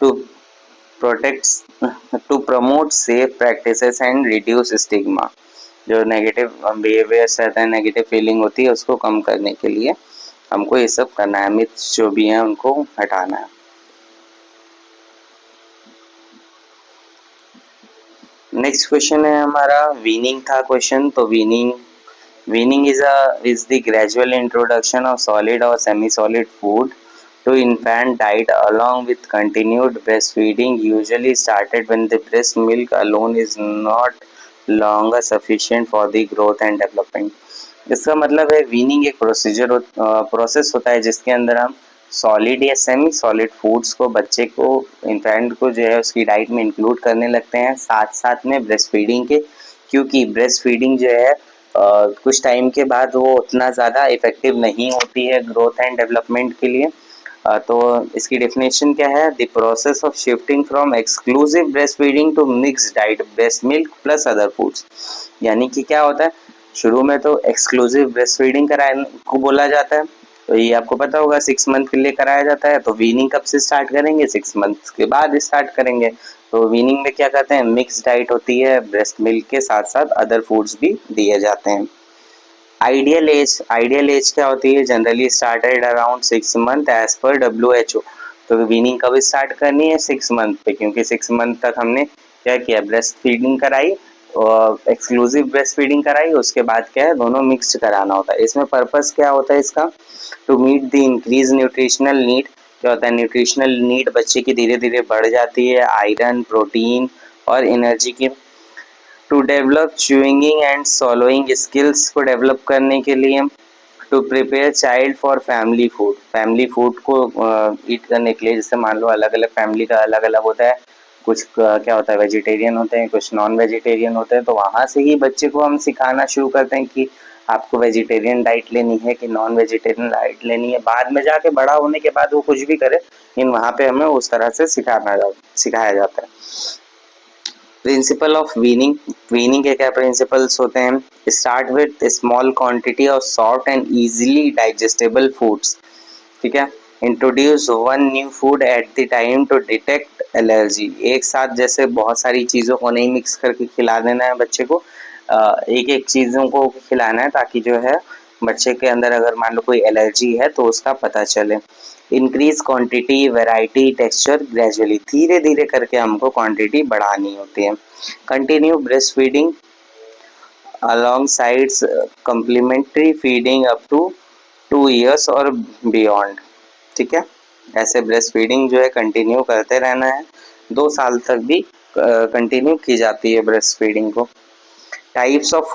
to protect to promote safe practices and reduce stigma। जो नेगेटिव बिहेवियर्स रहता है, नेगेटिव फीलिंग होती है उसको कम करने के लिए हमको ये सब करना है, मिथ्स जो भी हैं उनको हटाना है। नेक्स्ट क्वेश्चन है हमारा वीनिंग था क्वेश्चन, तो weaning Weaning is the gradual introduction of solid or semi-solid food to infant diet along with continued breastfeeding, usually started when the breast milk alone is not longer sufficient for the growth and development. इसका मतलब है weaning एक process होता है जिसके अंदर हम solid या सेमी सॉलिड फूड्स को बच्चे को इन्फेंट को जो है उसकी डाइट में इंक्लूड करने लगते हैं साथ साथ में ब्रेस्ट फीडिंग के, क्योंकि ब्रेस्ट फीडिंग जो है कुछ टाइम के बाद वो उतना ज़्यादा इफेक्टिव नहीं होती है ग्रोथ एंड डेवलपमेंट के लिए। तो इसकी डेफिनेशन क्या है? The process of shifting from exclusive breast feeding to mix diet breast milk plus other foods. यानी कि क्या होता है, शुरू में तो एक्सक्लूसिव ब्रेस्ट फीडिंग कराने को बोला जाता है, तो ये आपको पता होगा 6 मंथ के लिए कराया जाता है। तो वीनिंग कब से स्टार्ट करेंगे? 6 मंथ के बाद स्टार्ट करेंगे। तो वीनिंग में क्या करते हैं, मिक्स डाइट होती है, ब्रेस्ट मिल्क के साथ साथ अदर फूड्स भी दिए जाते हैं। आइडियल एज क्या होती है? Generally started around 6 month age पर WHO। तो वीनिंग कब स्टार्ट करनी है? 6 मंथ पे, क्योंकि 6 मंथ तक हमने क्या किया, ब्रेस्ट फीडिंग कराई और एक्सक्लूसिव ब्रेस्ट फीडिंग कराई, उसके बाद क्या है, दोनों मिक्स्ड कराना होता है। इसमें पर्पस क्या होता है इसका? To meet the increase nutritional need. क्या होता है, न्यूट्रिशनल नीड बच्चे की धीरे धीरे बढ़ जाती है, आयरन, प्रोटीन और एनर्जी की। To develop chewing and swallowing skills को डेवलप करने के लिए। To prepare child for family food को ईट करने के लिए, जैसे मान लो अलग अलग फैमिली का अलग अलग होता है, कुछ क्या होता है वेजिटेरियन होते हैं, कुछ नॉन वेजिटेरियन होते हैं, तो वहाँ से ही बच्चे को हम सिखाना शुरू करते हैं कि आपको वेजिटेरियन डाइट लेनी है कि नॉन वेजिटेरियन डाइट लेनी है। बाद में जाके बड़ा होने के बाद वो कुछ भी करे, लेकिन वहाँ पे हमें उस तरह से सिखाया जाता है। प्रिंसिपल ऑफ वीनिंग के क्या प्रिंसिपल्स होते हैं? Start with small quantity of soft and easily digestible foods. ठीक है, introduce one new food at the time to detect allergy. एक साथ जैसे बहुत सारी चीज़ों को नहीं मिक्स करके खिला देना है बच्चे को, एक एक चीज़ों को खिलाना है ताकि जो है बच्चे के अंदर अगर मान लो कोई एलर्जी है तो उसका पता चले। Increase quantity, variety, texture gradually, धीरे धीरे करके हमको क्वांटिटी बढ़ानी होती है। Continue breast feeding along sides complementary feeding up to 2 years और बियॉन्ड। ठीक है, ऐसे ब्रेस्ट फीडिंग जो है कंटिन्यू करते रहना है, 2 साल तक भी कंटिन्यू की जाती है ब्रेस्ट फीडिंग को। टाइप्स ऑफ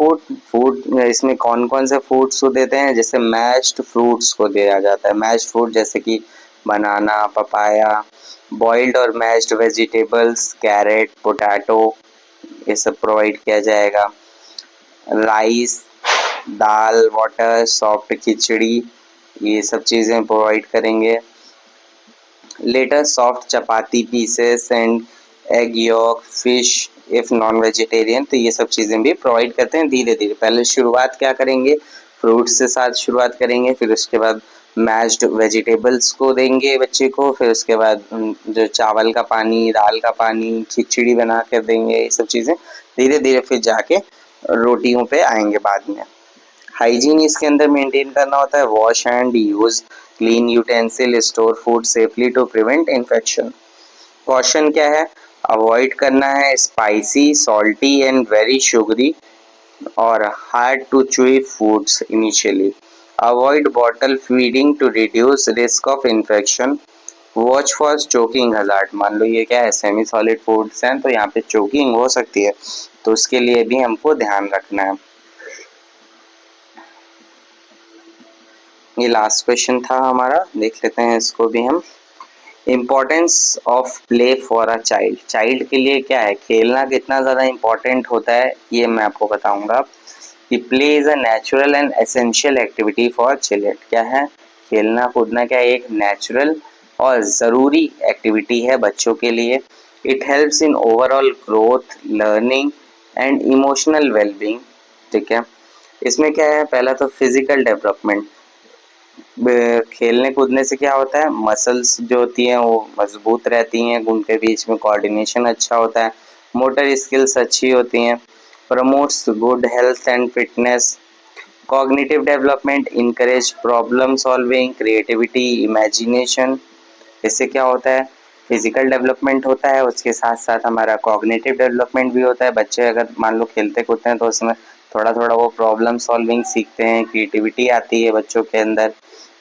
फूड इसमें कौन कौन से फूड्स को देते हैं? जैसे मैश्ड फ्रूट्स को दिया जाता है। मैश्ड फ्रूट जैसे कि बनाना, पपाया, बॉइल्ड और मैश्ड वेजिटेबल्स, कैरेट, पोटैटो, ये सब प्रोवाइड किया जाएगा। Rice, dal, water, soft khichdi, ये सब चीज़ें प्रोवाइड करेंगे। Later soft chapati pieces and egg yolk, fish if non vegetarian, तो ये सब चीज़ें भी प्रोवाइड करते हैं धीरे धीरे। पहले शुरुआत क्या करेंगे, फ्रूट्स से साथ शुरुआत करेंगे, फिर उसके बाद मैश्ड वेजिटेबल्स को देंगे बच्चे को, फिर उसके बाद जो चावल का पानी, दाल का पानी, खिचड़ी बना कर देंगे, ये सब चीज़ें धीरे धीरे फिर जाके रोटियों पे आएंगे बाद में। हाइजीन इसके अंदर मेंटेन करना होता है, wash hand, use clean utensil, store food safely to prevent infection. Caution क्या है? अवॉइड करना है spicy, salty and very sugary और hard to chew foods initially. Avoid bottle feeding to reduce risk of infection. Watch for choking hazard, मान लो ये क्या है, सेमी सॉलिड फूड्स हैं तो यहाँ पे चोकिंग हो सकती है, तो उसके लिए भी हमको ध्यान रखना है। ये लास्ट क्वेश्चन था हमारा, देख लेते हैं इसको भी हम। Importance of play for a child के लिए क्या है, खेलना कितना ज़्यादा इम्पोर्टेंट होता है ये मैं आपको बताऊंगा। कि play is a natural and essential activity for children. क्या है, खेलना कूदना क्या है, एक नेचुरल और ज़रूरी एक्टिविटी है बच्चों के लिए। It helps in overall growth, learning and emotional wellbeing. ठीक है, इसमें क्या है, पहला तो फिजिकल डेवलपमेंट। खेलने कूदने से क्या होता है, मसल्स जो होती हैं वो मजबूत रहती हैं, उनके बीच में कोऑर्डिनेशन अच्छा होता है, मोटर स्किल्स अच्छी होती हैं, promotes good health and fitness. Cognitive development, encourage problem solving, creativity, imagination. इससे क्या होता है, फिजिकल डेवलपमेंट होता है, उसके साथ साथ हमारा कॉग्निटिव डेवलपमेंट भी होता है। बच्चे अगर मान लो खेलते कूदते हैं तो उसमें थोड़ा थोड़ा वो प्रॉब्लम सॉल्विंग सीखते हैं, क्रिएटिविटी आती है बच्चों के अंदर।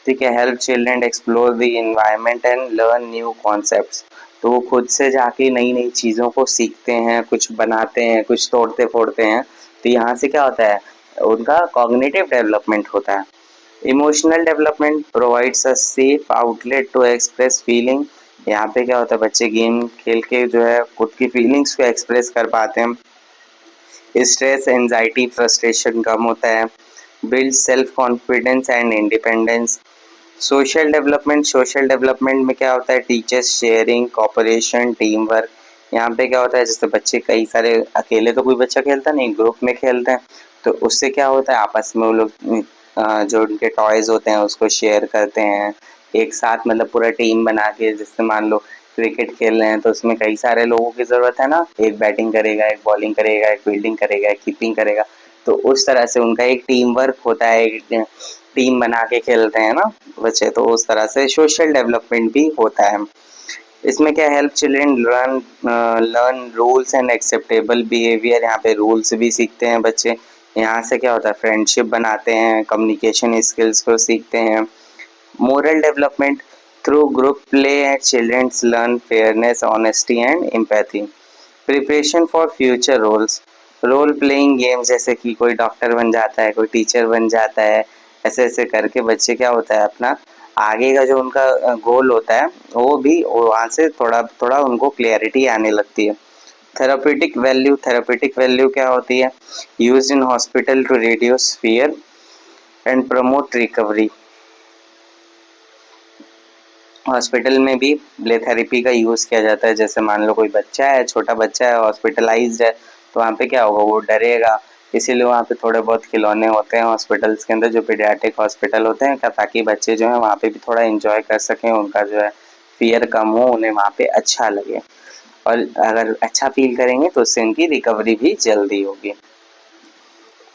ठीक है, help children explore the environment and learn new concepts. तो वो खुद से जाके नई नई चीज़ों को सीखते हैं, कुछ बनाते हैं, कुछ तोड़ते फोड़ते हैं। तो यहाँ से क्या होता है, उनका कॉग्निटिव डेवलपमेंट होता है। Emotional development provides a safe outlet to express feeling. यहाँ पे क्या होता है, बच्चे गेम खेल के जो है खुद की फीलिंग्स को एक्सप्रेस कर पाते हैं। स्ट्रेस, एंजाइटी, फ्रस्ट्रेशन कम होता है। Build self confidence and independence. Social development में क्या होता है, teachers sharing, cooperation, team work. यहाँ पे क्या होता है, जैसे बच्चे कई सारे, अकेले तो कोई बच्चा खेलता नहीं, ग्रुप में खेलते हैं। तो उससे क्या होता है, आपस में वो लोग जो उनके टॉयज होते हैं उसको शेयर करते हैं एक साथ, मतलब पूरा टीम बना के। जैसे मान लो क्रिकेट खेल रहे हैं तो उसमें कई सारे लोगों की जरूरत है ना, एक बैटिंग करेगा, एक बॉलिंग करेगा, एक फील्डिंग करेगा, एक कीपिंग करेगा। तो उस तरह से उनका एक टीम वर्क होता है, एक टीम बना के खेलते हैं ना बच्चे। तो उस तरह से सोशल डेवलपमेंट भी होता है। इसमें क्या, help children learn rules and acceptable behaviour. यहाँ पे रूल्स भी सीखते हैं बच्चे। यहाँ से क्या होता है, फ्रेंडशिप बनाते हैं, कम्युनिकेशन स्किल्स को सीखते हैं। Moral development through group play childrens learn fairness, honesty and empathy. Preparation for future roles, role playing game, जैसे कि कोई डॉक्टर बन जाता है, कोई टीचर बन जाता है। ऐसे ऐसे करके बच्चे क्या होता है, अपना आगे का जो उनका गोल होता है वो भी वहाँ से थोड़ा थोड़ा उनको क्लियरिटी आने लगती है। थेरापेटिक वैल्यू क्या होती है, used in hospital to reduce fear and promote recovery. Hospital में भी प्ले थेरेपी का यूज़ किया जाता है। जैसे मान लो कोई बच्चा है, छोटा बच्चा है, हॉस्पिटलाइज्ड है, तो वहाँ पे क्या होगा, वो डरेगा। इसीलिए वहाँ पे थोड़े बहुत खिलौने होते हैं हॉस्पिटल्स के अंदर, जो पीडियाट्रिक हॉस्पिटल होते हैं, ताकि बच्चे जो हैं वहाँ पे भी थोड़ा एंजॉय कर सकें, उनका जो है फियर कम हो, उन्हें वहाँ पे अच्छा लगे। और अगर अच्छा फील करेंगे तो उससे उनकी रिकवरी भी जल्दी होगी।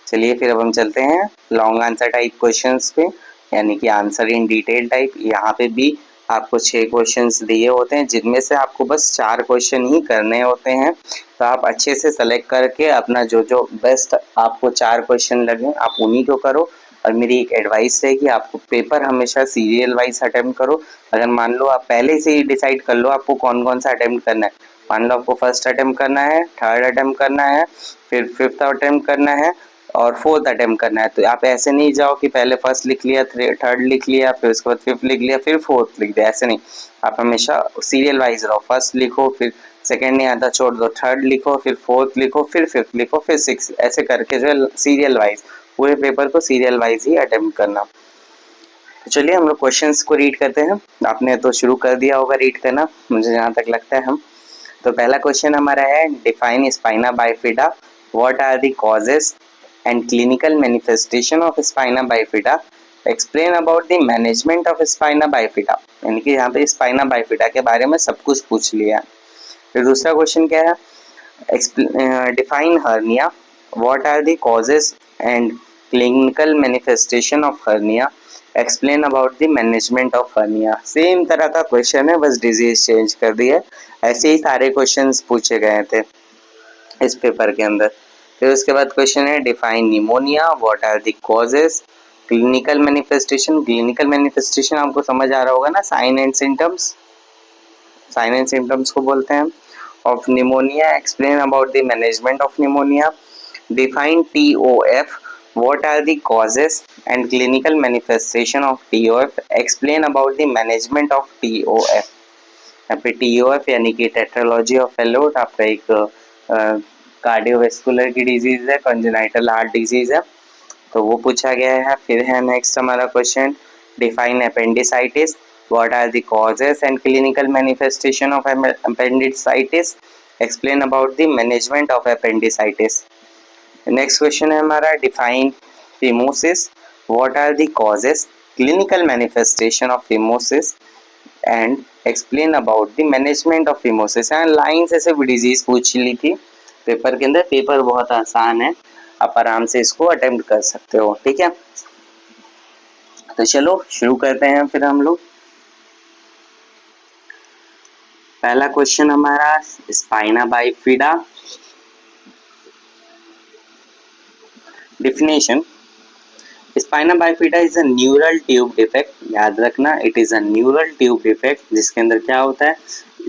चलिए फिर अब हम चलते हैं लॉन्ग आंसर टाइप क्वेश्चंस पे, यानी कि आंसर इन डिटेल टाइप। यहाँ पे भी आपको 6 क्वेश्चंस दिए होते हैं, जिनमें से आपको बस 4 क्वेश्चन ही करने होते हैं। तो आप अच्छे से सेलेक्ट करके अपना जो जो बेस्ट आपको 4 क्वेश्चन लगे आप उन्हीं को करो। और मेरी एक एडवाइस है कि आपको पेपर हमेशा सीरियल वाइज अटेम्प्ट करो। अगर मान लो आप पहले से ही डिसाइड कर लो आपको कौन कौन सा अटेम्प्ट करना है, मान लो आपको फर्स्ट अटेम्प्ट करना है, थर्ड अटेम्प्ट करना है, फिर फिफ्थ अटेम्प्ट करना है और फोर्थ अटेम्प्ट करना है। तो आप ऐसे नहीं जाओ कि पहले फर्स्ट लिख लिया, थर्ड लिख लिया, फिर उसके बाद फिफ्थ लिख लिया, फिर फोर्थ लिख दिया, ऐसे नहीं। आप हमेशा सीरियल वाइज रहो, फर्स्ट लिखो, फिर सेकंड नहीं आता छोड़ दो, थर्ड लिखो, फिर फोर्थ लिखो, फिर फिफ्थ लिखो, फिर सिक्स, ऐसे करके जो है सीरियल वाइज पूरे पेपर को सीरियल वाइज ही अटेम्प्ट करना। तो चलिए हम लोग क्वेश्चंस को रीड करते हैं। आपने तो शुरू कर दिया होगा रीड करना, मुझे जहाँ तक लगता है। हम तो पहला क्वेश्चन हमारा है, define spina bifida, what are the causes and clinical manifestation of spina bifida, explain about the management of spina bifida. यानी कि यहाँ पे स्पाइना बाइफिडा के बारे में सब कुछ पूछ लिया। फिर दूसरा क्वेश्चन क्या है, define hernia, what are the causes and clinical manifestation of hernia, explain about the management of hernia. Same तरह का क्वेश्चन है, बस डिजीज चेंज कर दी है। ऐसे ही सारे क्वेश्चंस पूछे गए थे इस पेपर के अंदर। फिर उसके बाद क्वेश्चन है, define pneumonia, what are the causes, clinical manifestation. Clinical manifestation आपको समझ आ रहा होगा ना, sign and symptoms, sign and symptoms को बोलते हैं। Of pneumonia, explain about the management of pneumonia. Define TOF, what are the causes and clinical manifestation of TOF, explain about the management of TOF। यहाँ पे TOF यानी कि tetralogy of Fallot, आपका एक cardiovascular की डिजीज है, congenital heart disease है, तो वो पूछा गया है। फिर है नेक्स्ट हमारा question, define appendicitis, what are the causes and clinical manifestation of appendicitis, explain about the management of appendicitis. Next question है हमारा, define phimosis, what are the causes, clinical manifestation of phimosis and explain about the management of phimosis. End line से सिर्फ disease पूछ ली थी paper के अंदर। Paper बहुत आसान है, आप आराम से इसको अटेम्प्ट कर सकते हो, ठीक है। तो चलो शुरू करते हैं फिर हम लोग। पहला क्वेश्चन हमारा, spina bifida, definition, spina bifida is a neural tube defect, याद रखना it is a neural tube defect, जिसके अंदर क्या होता है,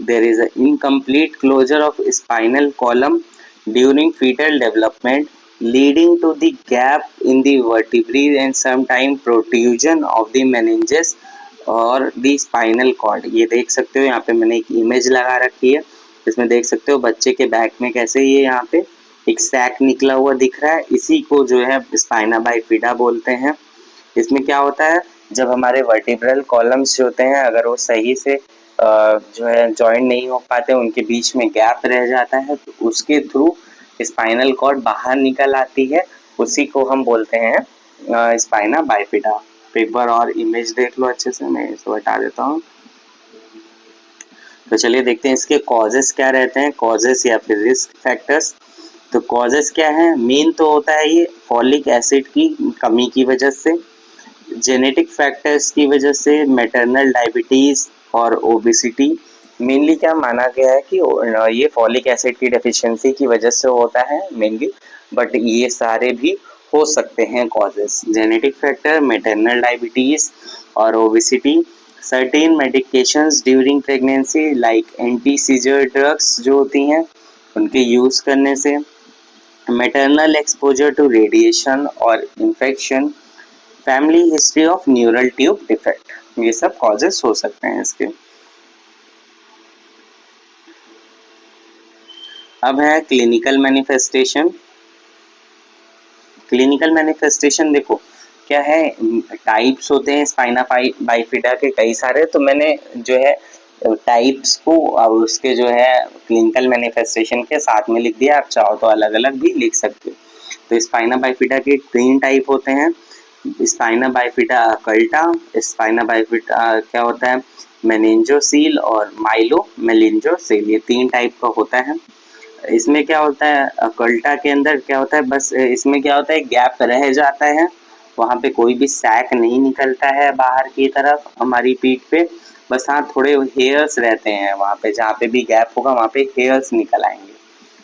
there is a incomplete closure of spinal column during fetal development leading to the gap in the vertebrae and sometime protrusion of the meninges और the spinal cord। ये देख सकते हो यहाँ पे मैंने एक इमेज लगा रखी है, इसमें देख सकते हो बच्चे के बैक में कैसे ये यहाँ पे एक सैक निकला हुआ दिख रहा है, इसी को जो है स्पाइना बाइफिडा बोलते हैं। इसमें क्या होता है, जब हमारे वर्टिब्रल कॉलम्स जो होते हैं अगर वो सही से जो है जॉइंट नहीं हो पाते, उनके बीच में गैप रह जाता है, तो उसके थ्रू स्पाइनल कॉर्ड बाहर निकल आती है, उसी को हम बोलते हैं स्पाइना बाइफिडा। तो एक बार और इमेज देख लो अच्छे से, मैं इसको हटा देता हूँ। तो चलिए देखते हैं इसके कॉजेस क्या रहते हैं, कॉजेस या फिर रिस्क फैक्टर्स। तो कॉजेस क्या है, मेन तो होता है ये फॉलिक एसिड की कमी की वजह से, जेनेटिक फैक्टर्स की वजह से, मैटरनल डायबिटीज और ओबेसिटी। मेनली क्या माना गया है कि ये फॉलिक एसिड की डेफिशिएंसी की वजह से होता है मेनली, बट ये सारे भी हो सकते हैं causes, genetic factor, maternal diabetes और obesity. Certain medications during pregnancy like anti seizure drugs जो होती हैं उनके यूज करने से, मैटरनल एक्सपोजर टू रेडिएशन और infection, family history of neural tube defect, ये सब कॉजेस हो सकते हैं इसके। अब है क्लिनिकल मैनिफेस्टेशन। क्लिनिकल मैनिफेस्टेशन देखो क्या है, टाइप्स होते हैं स्पाइना बाइफिडा के कई सारे, तो मैंने जो है टाइप्स को और उसके जो है क्लिनिकल मैनिफेस्टेशन के साथ में लिख दिया, आप चाहो तो अलग अलग भी लिख सकते हो। तो स्पाइना बाइफिडा के 3 टाइप होते हैं, स्पाइना बाइफिडा अकल्टा, स्पाइना बाइफिडा क्या होता है मेनिंजोसील और माइलो मेलिंजोसील, ये 3 टाइप का होता है। इसमें क्या होता है अकल्टा के अंदर क्या होता है, बस इसमें क्या होता है गैप रह जाता है, वहाँ पे कोई भी सैक नहीं निकलता है बाहर की तरफ हमारी पीठ पे, बस हाँ थोड़े हेयर्स रहते हैं वहाँ पे, जहाँ पे भी गैप होगा वहाँ पे हेयर्स निकल आएंगे,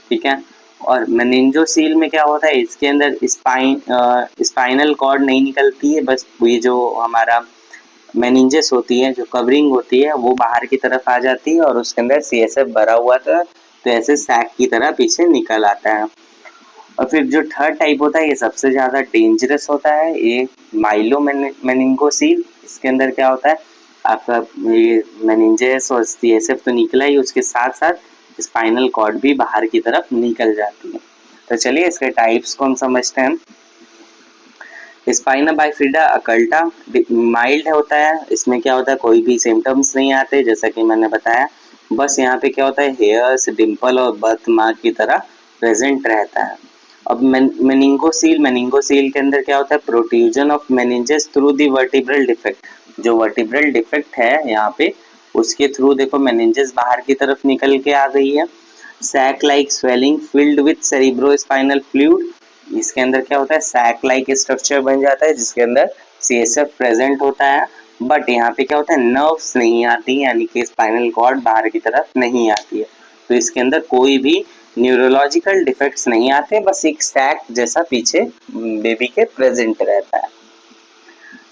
ठीक है। और मेनिंजोसील में क्या होता है, इसके अंदर स्पाइनल कॉर्ड नहीं निकलती है, बस ये जो हमारा मेनिंजेस होती है, जो कवरिंग होती है वो बाहर की तरफ आ जाती है और उसके अंदर सीएसएफ भरा हुआ था, तो ऐसे सैक की तरह पीछे निकल आता है। और फिर जो थर्ड टाइप होता है ये सबसे ज़्यादा डेंजरस होता है, ये माइलो मेनिंगोसील। इसके अंदर क्या होता है आपका ये मेनिंजेस और सीएसएफ तो निकला ही, उसके साथ साथ स्पाइनल कॉर्ड भी बाहर की तरफ निकल जाती है। तो चलिए इसके टाइप्स को हम समझते हैं। स्पाइना बाइफिडा अकल्टा माइल्ड होता है, इसमें क्या होता है कोई भी सिम्टम्स नहीं आते, जैसा कि मैंने बताया, बस यहाँ पे क्या होता है हेयर्स, डिम्पल और बर्थ मार्क की तरह प्रेजेंट रहता है। अब मेनिंगोसील के अंदर क्या होता है protrusion of meninges through the vertebral defect, जो वर्टिब्रल डिफेक्ट है यहाँ पे उसके थ्रू देखो मेनिंजेस बाहर की तरफ निकल के आ गई है। Sac like swelling filled with cerebrospinal fluid, इसके अंदर क्या होता है सैक लाइक स्ट्रक्चर बन जाता है जिसके अंदर सीएसएफ प्रेजेंट होता है, बट यहाँ पे क्या होता है नर्व्स नहीं आती, यानी कि स्पाइनल कॉर्ड बाहर की तरफ नहीं आती है, तो इसके अंदर कोई भी न्यूरोलॉजिकल डिफेक्ट्स नहीं आते, बस एक सैक जैसा पीछे बेबी के प्रेजेंट रहता है।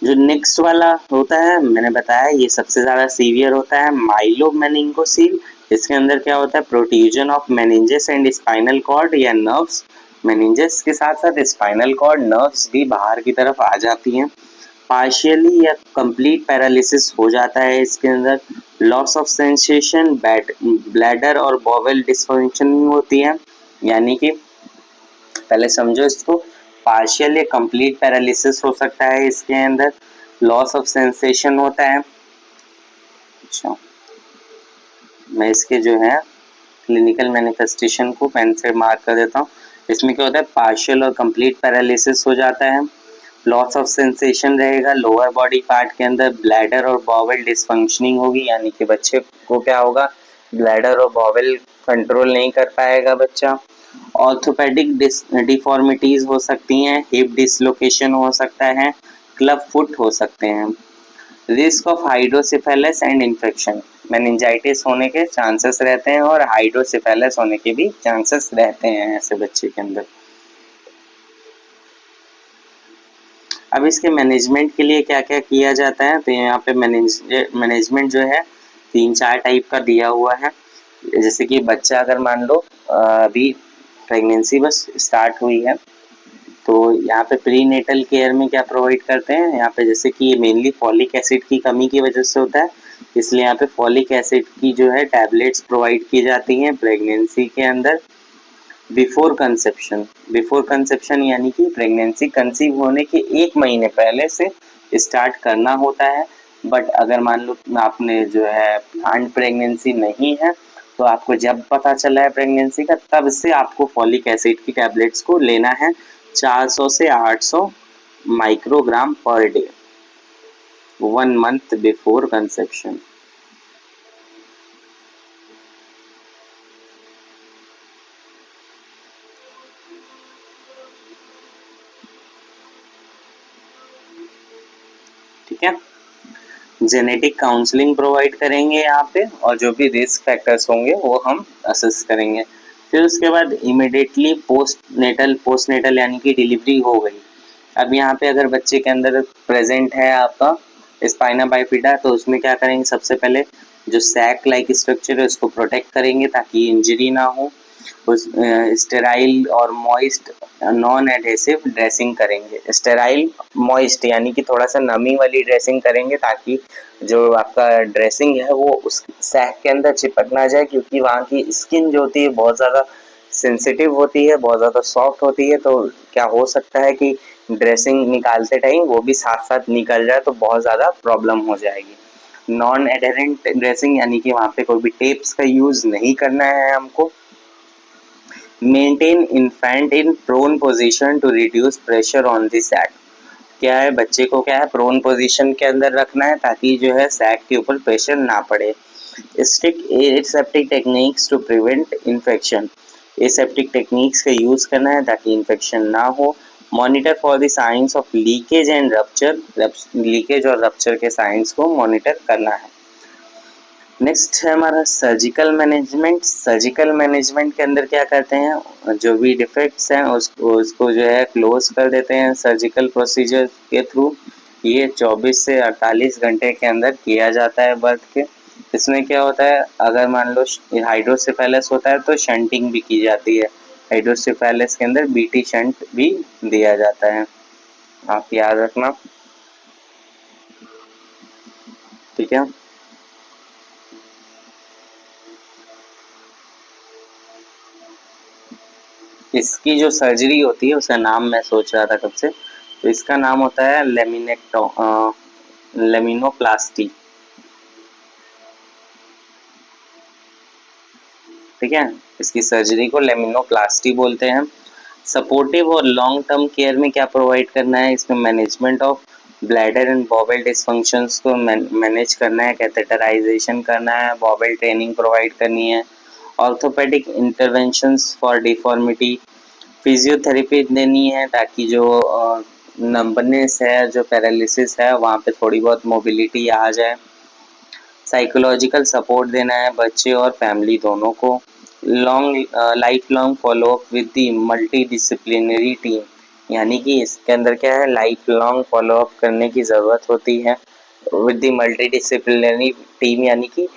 जो नेक्स्ट वाला होता है मैंने बताया ये सबसे ज्यादा सीवियर होता है माइलो मेनिंगोसील। इसके अंदर क्या होता है protrusion of meninges and spinal cord या नर्व्स, मेनिंजेस के साथ साथ स्पाइनल कॉर्ड नर्व्स भी बाहर की तरफ आ जाती हैं। पार्शियली या कंप्लीट पैरालिसिस हो जाता है इसके अंदर, लॉस ऑफ सेंसेशन, ब्लैडर और बॉवेल डिसफंक्शनिंग होती है, यानी कि पहले समझो इसको, पार्शियल या कंप्लीट पैरालिसिस हो सकता है इसके अंदर, लॉस ऑफ सेंसेशन होता है। अच्छा मैं इसके जो है क्लिनिकल मैनिफेस्टेशन को पेन से मार्क कर देता हूँ। इसमें क्या होता है पार्शियल और कंप्लीट पैरालिसिस हो जाता है, लॉस ऑफ सेंसेशन रहेगा लोअर बॉडी पार्ट के अंदर, ब्लैडर और बॉवेल डिसफंक्शनिंग होगी, यानी कि बच्चे को क्या होगा ब्लैडर और बॉवेल कंट्रोल नहीं कर पाएगा बच्चा। ऑर्थोपेडिक डिफॉर्मिटीज हो सकती हैं, हिप डिसलोकेशन हो सकता है, क्लब फुट हो सकते हैं। Risk of hydrocephalus and infection, meningitis होने के चांसेस रहते हैं और हाइड्रोसिफेलस होने के भी चांसेस रहते हैं ऐसे बच्चे के अंदर। अब इसके मैनेजमेंट के लिए क्या क्या किया जाता है, तो यहाँ पे मैनेजमेंट जो है 3-4 टाइप का दिया हुआ है। जैसे कि बच्चा अगर मान लो अभी प्रेगनेंसी बस स्टार्ट हुई है, तो यहाँ पे प्री नेटल केयर में क्या प्रोवाइड करते हैं, यहाँ पे जैसे कि मेनली फॉलिक एसिड की कमी की वजह से होता है, इसलिए यहाँ पे फॉलिक एसिड की जो है टैबलेट्स प्रोवाइड की जाती हैं प्रेगनेंसी के अंदर। बिफोर कंसेप्शन यानी कि प्रेगनेंसी कंसीव होने के 1 महीने पहले से स्टार्ट करना होता है। बट अगर मान लो आपने जो है प्लान्ड प्रेगनेंसी नहीं है, तो आपको जब पता चला है प्रेगनेंसी का, तब से आपको फॉलिक एसिड की टैबलेट्स को लेना है 400 से 800 microgram per day 1 month before conception. ठीक है, जेनेटिक काउंसलिंग प्रोवाइड करेंगे यहाँ पे, और जो भी रिस्क फैक्टर्स होंगे वो हम असेस करेंगे। फिर उसके बाद इमिडिएटली पोस्ट नेटल यानी कि डिलीवरी हो गई। अब यहाँ पे अगर बच्चे के अंदर प्रेजेंट है आपका स्पाइना बाइफिडा, तो उसमें क्या करेंगे, सबसे पहले जो सैक लाइक स्ट्रक्चर है उसको प्रोटेक्ट करेंगे ताकि इंजरी ना हो। उस स्टेराइल और मॉइस्ट नॉन एडहेसिव ड्रेसिंग करेंगे। स्टेराइल मॉइस्ट यानी कि थोड़ा सा नमी वाली ड्रेसिंग करेंगे ताकि जो आपका ड्रेसिंग है वो उस सैक के अंदर चिपक ना जाए, क्योंकि वहाँ की स्किन जो होती है बहुत ज़्यादा सेंसिटिव होती है, बहुत ज़्यादा सॉफ्ट होती है, तो क्या हो सकता है कि ड्रेसिंग निकालते टाइम वो भी साथ साथ निकल जाए तो बहुत ज़्यादा प्रॉब्लम हो जाएगी। नॉन एडहेरेंट ड्रेसिंग यानी कि वहाँ पे कोई भी टेप्स का यूज़ नहीं करना है हमको। Maintain infant in prone position to reduce pressure on the sac. क्या है, बच्चे को क्या है प्रोन पोजीशन के अंदर रखना है ताकि जो है सैक के ऊपर प्रेशर ना पड़े। Strict aseptic techniques to prevent infection. Aseptic techniques का यूज करना है ताकि इन्फेक्शन ना हो। Monitor for the signs of leakage and rupture. Leakage और रप्चर के साइंस को मॉनिटर करना है। नेक्स्ट है हमारा सर्जिकल मैनेजमेंट। सर्जिकल मैनेजमेंट के अंदर क्या करते हैं, जो भी डिफेक्ट्स हैं उसको जो है क्लोज कर देते हैं सर्जिकल प्रोसीजर के थ्रू। ये 24 से 48 घंटे के अंदर किया जाता है बर्थ के। इसमें क्या होता है, अगर मान लो हाइड्रोसेफेलस होता है तो शंटिंग भी की जाती है। हाइड्रोसेफेलस के अंदर बीटी शंट भी दिया जाता है, आप याद रखना। ठीक है, इसकी जो सर्जरी होती है उसका नाम मैं सोच रहा था कब से, तो इसका नाम होता है लेमिनोप्लास्टी। ठीक है, इसकी सर्जरी को लेमिनोप्लास्टी बोलते हैं। सपोर्टिव और लॉन्ग टर्म केयर में क्या प्रोवाइड करना है, इसमें management of bladder and bowel dysfunctions को मैनेज करना है, कैथेटराइजेशन करना है, बॉवेल ट्रेनिंग प्रोवाइड करनी है, orthopaedic interventions for deformity, physiotherapy देनी है ताकि जो नंबनेस है, जो पैरालिसिस है, वहाँ पे थोड़ी बहुत मोबिलिटी आ जाए। साइकोलॉजिकल सपोर्ट देना है बच्चे और फैमिली दोनों को। Life long follow up with the multi disciplinary team, यानी कि इसके अंदर क्या है, लाइफ लॉन्ग फॉलोअप करने की ज़रूरत होती है with the multi disciplinary team, यानी कि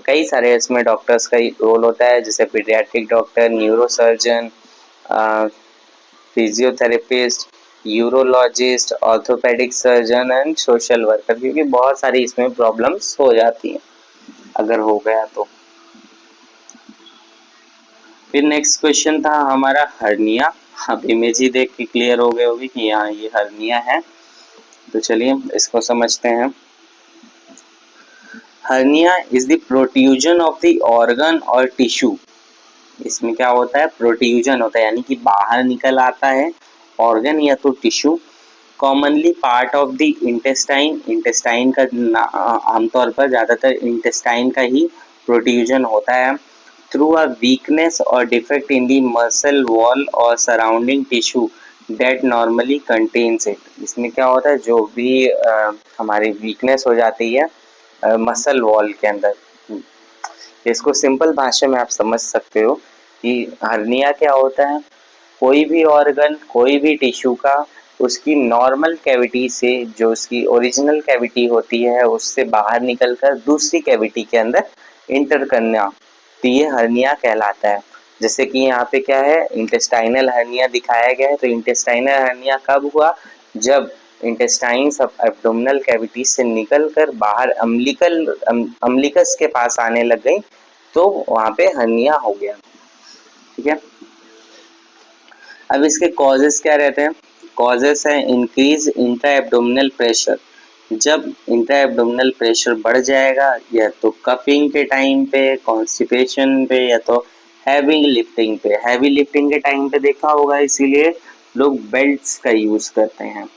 कई सारे इसमें डॉक्टर्स का रोल होता है, जैसे paediatric doctor, neurosurgeon, physiotherapist, urologist, orthopaedic surgeon and social worker, क्योंकि बहुत सारी इसमें प्रॉब्लम्स हो जाती हैं अगर हो गया तो। फिर नेक्स्ट क्वेश्चन था हमारा हर्निया। अब इमेज ही देख के क्लियर हो गए होगी कि यहाँ ये हर्निया है, तो चलिए इसको समझते हैं। Hernia is the protrusion of the organ और टिश्यू। इसमें क्या होता है, प्रोट्रूजन होता है यानी कि बाहर निकल आता है ऑर्गन या तो tissue. Commonly part of the intestine, intestine का आमतौर पर ज़्यादातर इंटेस्टाइन का ही प्रोट्रूजन होता है। थ्रू अ वीकनेस और defect in the muscle wall और surrounding tissue that normally contains it. इसमें क्या होता है, जो भी हमारी वीकनेस हो जाती है मसल वॉल के अंदर, इसको सिंपल भाषा में आप समझ सकते हो कि हर्निया क्या होता है, कोई भी ऑर्गन, कोई भी टिश्यू का उसकी नॉर्मल कैविटी से, जो उसकी ओरिजिनल कैविटी होती है, उससे बाहर निकलकर दूसरी कैविटी के अंदर इंटर करना, तो ये हर्निया कहलाता है। जैसे कि यहाँ पे क्या है, इंटेस्टाइनल हर्निया दिखाया गया है। तो इंटेस्टाइनल हर्निया कब हुआ, जब इंटेस्टाइन्स एब्डोमिनल कैविटी से निकलकर बाहर अम्बिलिकस के पास आने लग गई, तो वहां पे हर्निया हो गया। ठीक है, अब इसके कॉजेस क्या रहते हैं। कॉजेस है इंक्रीज इंट्रा एब्डोमिनल प्रेशर। जब इंट्रा एब्डोमिनल प्रेशर बढ़ जाएगा, या तो कफिंग के टाइम पे, कॉन्स्टिपेशन पे, या तो हैवी लिफ्टिंग पे। हैवी लिफ्टिंग के टाइम पे देखा होगा, इसीलिए लोग बेल्ट्स का यूज करते हैं।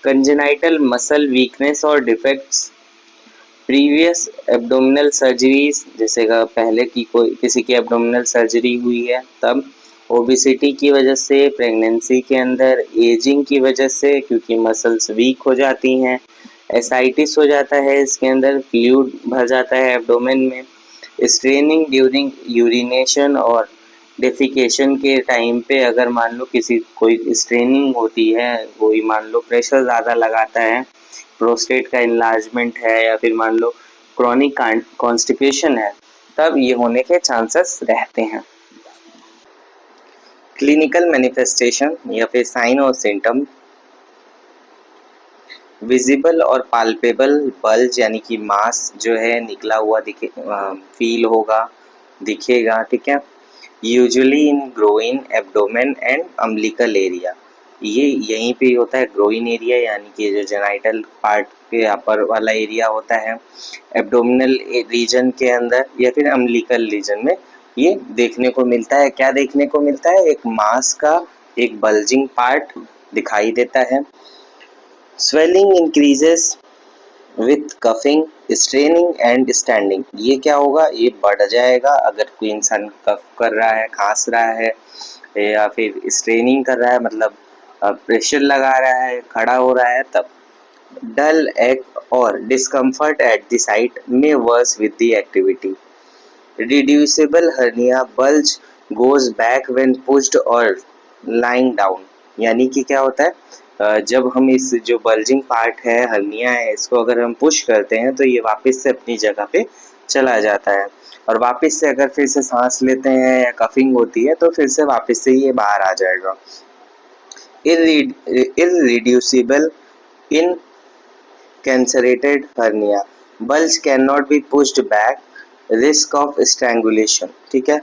कंजेनाइटल मसल वीकनेस और डिफेक्ट्स, प्रीवियस एब्डोमिनल सर्जरीज, जैसे पहले की कोई किसी की एब्डोमिनल सर्जरी हुई है तब, ओबिसिटी की वजह से, प्रेगनेंसी के अंदर, एजिंग की वजह से, क्योंकि मसल्स वीक हो जाती हैं, एसाइटिस हो जाता है, इसके अंदर फ्लूइड भर जाता है एब्डोमेन में, स्ट्रेनिंग ड्यूरिंग यूरिनेशन और डेफिकेशन के टाइम पे, अगर मान लो किसी कोई स्ट्रेनिंग होती है, कोई मान लो प्रेशर ज़्यादा लगाता है, प्रोस्टेट का इनलार्जमेंट है, या फिर मान लो क्रॉनिक कॉन्स्टिपेशन है, तब ये होने के चांसेस रहते हैं। क्लिनिकल मैनिफेस्टेशन या फिर साइन और सिम्टम, विजिबल और पाल्पेबल बल्ज यानी कि मास जो है निकला हुआ दिखे, फील होगा, दिखेगा। ठीक है, usually in groin, abdomen and umbilical area. ये यहीं पे होता है, ग्रोइन एरिया यानी कि जो जेनाइटल पार्ट के अपर वाला एरिया होता है, एब्डोमिनल रीजन के अंदर, या फिर अम्बिलिकल रीजन में ये देखने को मिलता है। क्या देखने को मिलता है, एक मास का एक बल्जिंग पार्ट दिखाई देता है। Swelling increases with coughing, straining and standing. ये क्या होगा, ये बढ़ जाएगा अगर कोई इंसान कफ कर रहा है, खांस रहा है, या फिर स्ट्रेनिंग कर रहा है, मतलब प्रेशर लगा रहा है, खड़ा हो रहा है तब। डल एक और discomfort at the site may worse with the activity. Reducible hernia bulge goes back when pushed और लाइंग डाउन। यानी कि क्या होता है, जब हम इस जो बल्जिंग पार्ट है, हर्निया है, इसको अगर हम पुश करते हैं तो ये वापस से अपनी जगह पे चला जाता है, और वापस से अगर फिर से सांस लेते हैं या कफिंग होती है तो फिर से वापस से ये बाहर आ जाएगा। Irreducible incarcerated hernia, bulge can not be pushed back, risk of strangulation. ठीक है,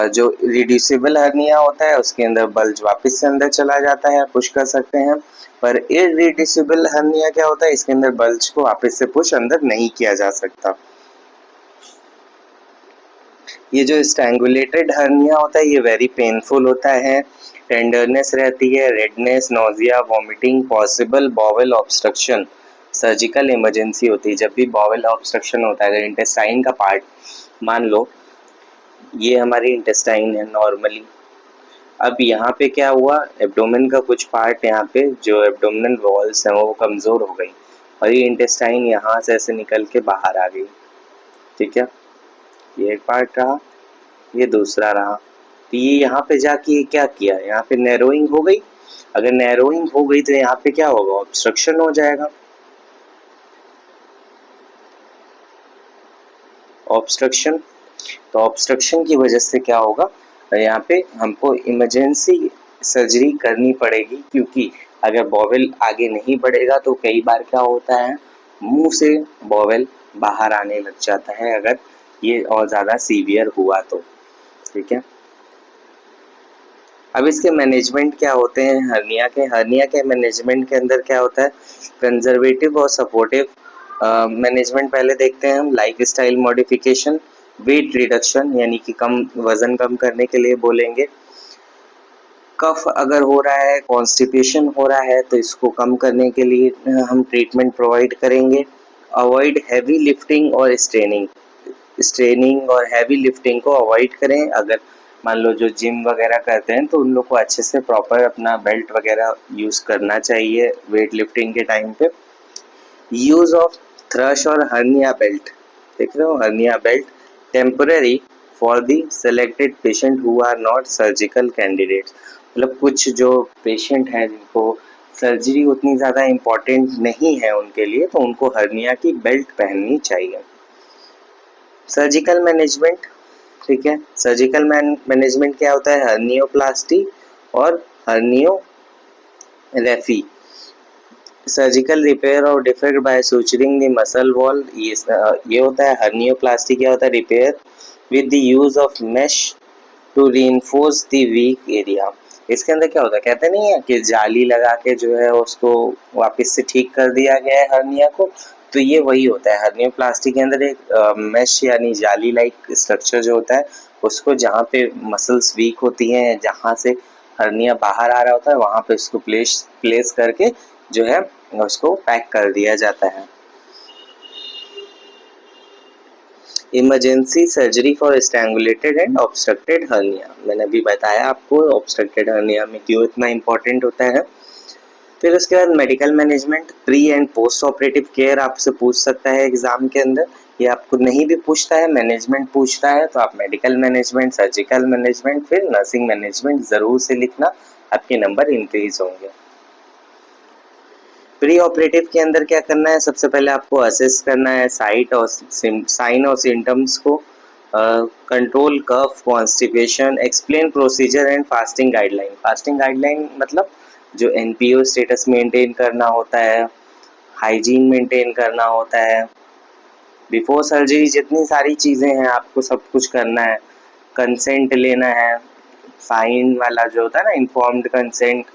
जो रिड्यूसिबल हर्निया होता है उसके अंदर बल्ज वापस से अंदर चला जाता है, पुश कर सकते हैं। पर इररिड्यूसिबल हर्निया क्या होता है, इसके अंदर बल्ज को वापस से पुश अंदर नहीं किया जा सकता। ये जो स्ट्रैंगुलेटेड हर्निया होता है ये वेरी पेनफुल होता है, टेंडरनेस रहती है, redness, nausea, vomiting, possible bowel obstruction, surgical emergency होती है। जब भी बॉवेल ऑब्स्ट्रक्शन होता है, अगर इंटेस्टाइन का पार्ट, मान लो ये हमारी इंटेस्टाइन है नॉर्मली, अब यहाँ पे क्या हुआ, एब्डोमेन का कुछ पार्ट, यहाँ पे जो एब्डोमिनल वॉल्स हैं वो कमज़ोर हो गई, और ये इंटेस्टाइन यहाँ से ऐसे निकल के बाहर आ गई। ठीक है, ये एक पार्ट रहा, ये दूसरा रहा, तो ये यहाँ पे जाके क्या किया, यहाँ पे नैरोइंग हो गई। अगर नैरोइंग हो गई तो यहाँ पे क्या होगा, ऑब्स्ट्रक्शन हो जाएगा। ऑब्स्ट्रक्शन, तो ऑब्स्ट्रक्शन की वजह से क्या होगा, यहाँ पे हमको इमरजेंसी सर्जरी करनी पड़ेगी, क्योंकि अगर बॉवेल आगे नहीं बढ़ेगा तो कई बार क्या होता है, मुंह से बॉवेल बाहर आने लग जाता है, अगर ये और ज़्यादा सीवियर हुआ तो। ठीक है, अब इसके मैनेजमेंट क्या होते हैं हर्निया के मैनेजमेंट के अंदर क्या होता है, कंजर्वेटिव और सपोर्टिव मैनेजमेंट पहले देखते हैं हम। Life style modification, weight reduction यानी कि वजन कम करने के लिए बोलेंगे। कफ अगर हो रहा है, कॉन्स्टिपेशन हो रहा है, तो इसको कम करने के लिए हम ट्रीटमेंट प्रोवाइड करेंगे। अवॉइड हैवी लिफ्टिंग और स्ट्रेनिंग और हैवी लिफ्टिंग को अवॉइड करें। अगर मान लो जो जिम वगैरह करते हैं तो उन लोग को अच्छे से प्रॉपर अपना बेल्ट वगैरह यूज़ करना चाहिए वेट लिफ्टिंग के टाइम पे। यूज़ ऑफ थ्रश और हर्निया बेल्ट, देख रहे हो, hernia belt temporary for the selected patient who are not surgical candidates. मतलब कुछ जो पेशेंट हैं जिनको सर्जरी उतनी ज़्यादा इम्पोर्टेंट नहीं है उनके लिए, तो उनको हर्निया की बेल्ट पहननी चाहिए। सर्जिकल मैनेजमेंट, ठीक है, सर्जिकल मैनेजमेंट क्या होता है? हर्नियोप्लास्टी और हर्नियोरेफी। सर्जिकल रिपेयर और defect by suturing the muscle wall, ये होता है। हर्नियोप्लास्टी क्या होता है? Repair with the use of mesh to reinforce the weak area. इसके अंदर क्या होता है, कहते नहीं है कि जाली लगा के जो है उसको वापस से ठीक कर दिया गया है हर्निया को, तो ये वही होता है। हर्नियोप्लास्टी के अंदर एक मेश यानी जाली लाइक स्ट्रक्चर जो होता है, उसको जहाँ पे मसल्स वीक होती हैं, जहाँ से हर्निया बाहर आ रहा होता है, वहाँ पे उसको प्लेस करके जो है उसको पैक कर दिया जाता है। Emergency surgery for strangulated and obstructed hernia, मैंने अभी बताया आपको ऑब्स्ट्रक्टेड हर्निया में क्यों इतना इम्पोर्टेंट होता है। फिर उसके बाद medical management, pre and post operative care आपसे पूछ सकता है एग्जाम के अंदर। ये आपको नहीं भी पूछता है, मैनेजमेंट पूछता है, तो आप मेडिकल मैनेजमेंट, सर्जिकल मैनेजमेंट, फिर नर्सिंग मैनेजमेंट जरूर से लिखना, आपके नंबर इंक्रीज होंगे। प्री ऑपरेटिव के अंदर क्या करना है? सबसे पहले आपको असेस करना है साइन और सिम्टम्स को, control cough, constipation, explain procedure and fasting guideline. Fasting guideline मतलब जो एनपीओ स्टेटस मेंटेन करना होता है, हाइजीन मेंटेन करना होता है, बिफोर सर्जरी जितनी सारी चीज़ें हैं आपको सब कुछ करना है। कंसेंट लेना है, साइन वाला जो होता है ना, इन्फॉर्म्ड कंसेंट,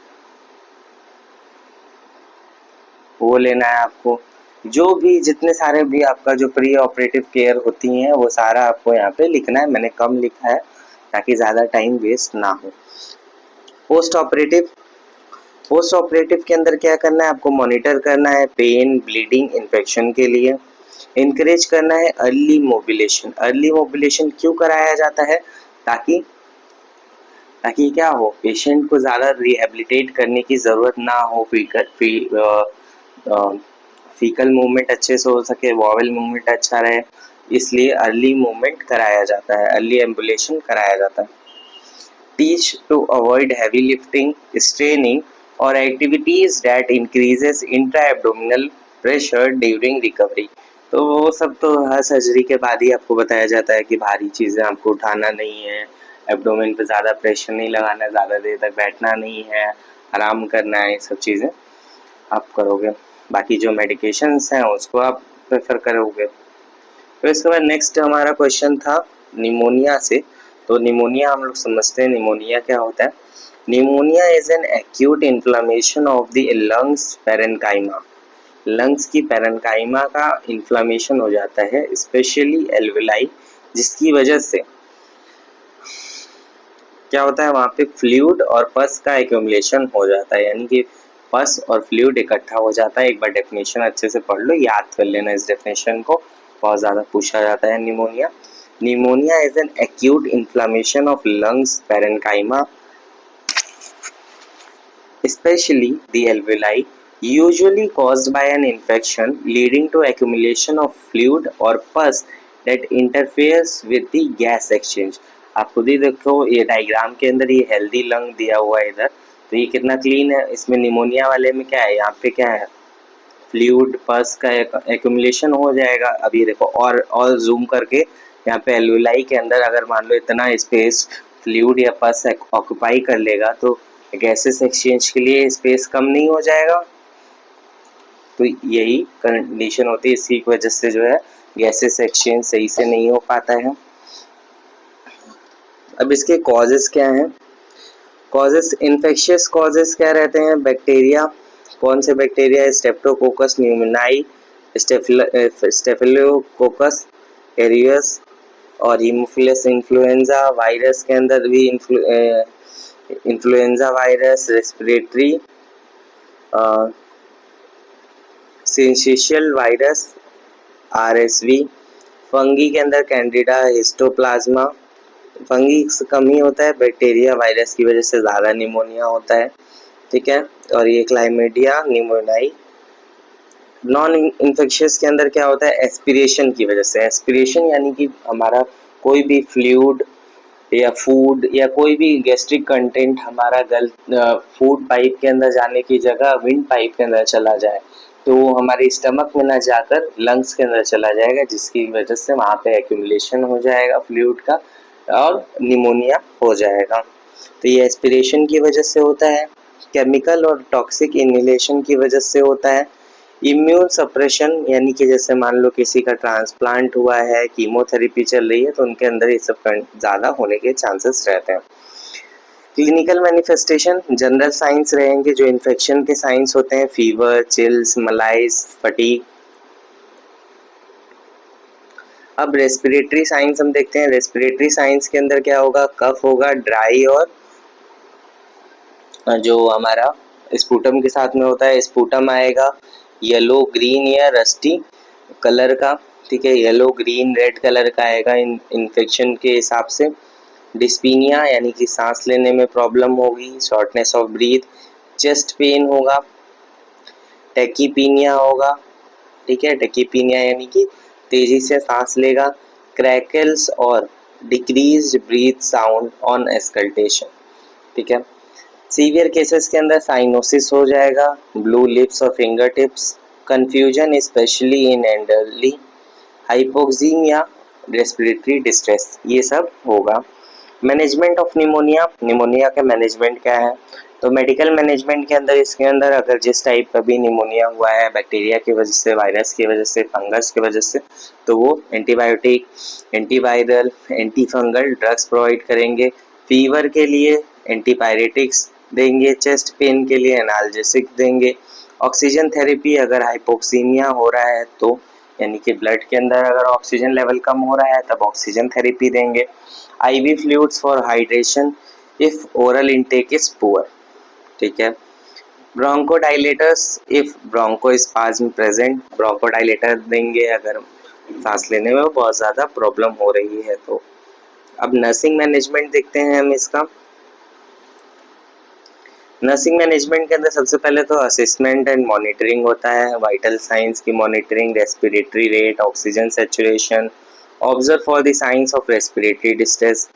वो लेना है आपको। जो भी जितने सारे भी आपका जो प्री ऑपरेटिव केयर होती हैं वो सारा आपको यहाँ पे लिखना है। मैंने कम लिखा है ताकि ज़्यादा टाइम वेस्ट ना हो। पोस्ट ऑपरेटिव के अंदर क्या करना है? आपको मॉनिटर करना है पेन, ब्लीडिंग, इन्फेक्शन के लिए। इनकरेज करना है अर्ली मोबिलेशन। अर्ली मोबिलेशन क्यों कराया जाता है? ताकि क्या हो, पेशेंट को ज़्यादा रिहेबिलिटेट करने की ज़रूरत ना हो, फीकल मूवमेंट अच्छे से हो सके, वॉवल मूवमेंट अच्छा रहे, इसलिए अर्ली मूवमेंट कराया जाता है, अर्ली एम्बुलेशन कराया जाता है। Teach to avoid heavy lifting, straining और activities that increases intra abdominal pressure during recovery. तो वो सब तो हर सर्जरी के बाद ही आपको बताया जाता है कि भारी चीज़ें आपको उठाना नहीं है, एब्डोमेन पे ज़्यादा प्रेशर नहीं लगाना है, ज़्यादा देर तक बैठना नहीं है, आराम करना है, ये सब चीज़ें आप करोगे। बाकी जो मेडिकेशंस हैं उसको आप प्रेफर करोगे। तो इसके बाद नेक्स्ट हमारा क्वेश्चन था निमोनिया से। तो निमोनिया हम लोग समझते हैं निमोनिया क्या होता है। Pneumonia is an acute inflammation of the lungs parenchyma. Lungs की पैरेन्काइमा का इन्फ्लामेशन हो जाता है, स्पेशली एल्वेलाई, जिसकी वजह से क्या होता है, वहाँ पे फ्लूइड और पस का एक्यूमुलेशन हो जाता है, यानी कि पस और फ्लूइड इकट्ठा हो जाता है। एक बार डेफिनेशन अच्छे से पढ़ लो, याद कर लेना इस डेफिनेशन को, बहुत ज़्यादा पूछा जाता है pneumonia. Pneumonia is an acute inflammation of lungs parenchyma, especially the alveoli, usually caused by an infection leading to accumulation of fluid or pus that interferes with the gas exchange। आप खुद ही देखो ये डायग्राम के अंदर ये healthy lung दिया हुआ है इधर, तो ये कितना क्लीन है। इसमें निमोनिया वाले में क्या है, यहाँ पे क्या है, फ्लूइड पस का एक्यूमुलेशन हो जाएगा। अभी देखो और जूम करके यहाँ पे एल्वेलाई के अंदर अगर मान लो इतना स्पेस फ्लूइड या पस ऑक्यूपाई कर लेगा तो गैसेस एक्सचेंज के लिए स्पेस कम नहीं हो जाएगा। तो यही कंडीशन होती है, इसी की वजह से जो है गैसेस एक्सचेंज सही से नहीं हो पाता है। अब इसके कॉजेस क्या हैं? कॉजेस, इन्फेक्शियस कॉजेस क्या रहते हैं? बैक्टीरिया, कौन से bacteria? Streptococcus pneumoniae, staphylococcus aureus और हीमोफिलस इन्फ्लुएंजा। वायरस के अंदर भी influenza virus, respiratory syncytial virus, RSV. Fungi के अंदर कैंडिडा, हिस्टोप्लाज्मा। फंगी कम ही होता है, बैक्टीरिया वायरस की वजह से ज़्यादा निमोनिया होता है, ठीक है। और ये क्लाइमेडिया निमोनाई। नॉन इन्फेक्शियस के अंदर क्या होता है? एस्पिरेशन की वजह से। एस्पिरेशन यानी कि हमारा कोई भी फ्लूइड या फूड या कोई भी गैस्ट्रिक कंटेंट हमारा फूड पाइप के अंदर जाने की जगह विंड पाइप के अंदर चला जाए तो वो हमारे स्टमक में ना जाकर लंग्स के अंदर चला जाएगा, जिसकी वजह से वहाँ पे एक्यूमुलेशन हो जाएगा फ्लूइड का और निमोनिया हो जाएगा। तो ये एस्पिरेशन की वजह से होता है, केमिकल और टॉक्सिक इनहेलेशन की वजह से होता है, इम्यून सप्रेशन यानी कि जैसे मान लो किसी का ट्रांसप्लांट हुआ है, कीमोथेरेपी चल रही है तो उनके अंदर ये सब ज़्यादा होने के चांसेस रहते हैं। क्लिनिकल मैनिफेस्टेशन जनरल साइंस रहेंगे, जो इन्फेक्शन के साइंस होते हैं, फीवर, चिल्स, मलाइज, फटीग। अब रेस्पिरेटरी साइंस हम देखते हैं। रेस्पिरेटरी साइंस के अंदर क्या होगा, कफ होगा, ड्राई, और जो हमारा स्पूटम के साथ में होता है, स्पूटम आएगा येलो, ग्रीन या रस्टी कलर का, ठीक है, येलो, ग्रीन, रेड कलर का आएगा इन्फेक्शन के हिसाब से। डिस्पीनिया यानी कि सांस लेने में प्रॉब्लम होगी, shortness of breathe, chest pain होगा, टेकीपीनिया होगा, ठीक है, टेकीपीनिया यानी कि तेजी से सांस लेगा, क्रैकल्स और decrease breath sound on exaltation, ठीक है। सीवियर केसेस के अंदर साइनोसिस हो जाएगा, ब्लू लिप्स और finger tips, confusion specially in elderly, hypoxaemia, respiratory distress, ये सब होगा। मैनेजमेंट ऑफ निमोनिया, निमोनिया का मैनेजमेंट क्या है, तो मेडिकल मैनेजमेंट के अंदर इसके अंदर अगर जिस टाइप का भी निमोनिया हुआ है, बैक्टीरिया की वजह से, वायरस की वजह से, फंगस की वजह से, तो वो antibiotic, antiviral, antifungal drugs provide करेंगे। फीवर के लिए एंटीपायरेटिक्स देंगे, चेस्ट पेन के लिए एनाल्जेसिक देंगे, ऑक्सीजन थेरेपी अगर हाइपोक्सीमिया हो रहा है तो, यानी कि ब्लड के अंदर अगर ऑक्सीजन लेवल कम हो रहा है तब ऑक्सीजन थेरेपी देंगे। IV fluids for hydration if oral intake is poor, ठीक है। Bronchodilators if bronchospasm present, bronchodilator देंगे अगर सांस लेने में बहुत ज़्यादा प्रॉब्लम हो रही है तो। अब नर्सिंग मैनेजमेंट देखते हैं हम इसका। नर्सिंग मैनेजमेंट के अंदर सबसे पहले तो असेसमेंट एंड मॉनिटरिंग होता है, वाइटल साइंस की monitoring, respiratory rate, oxygen saturation, observe for the signs of respiratory distress.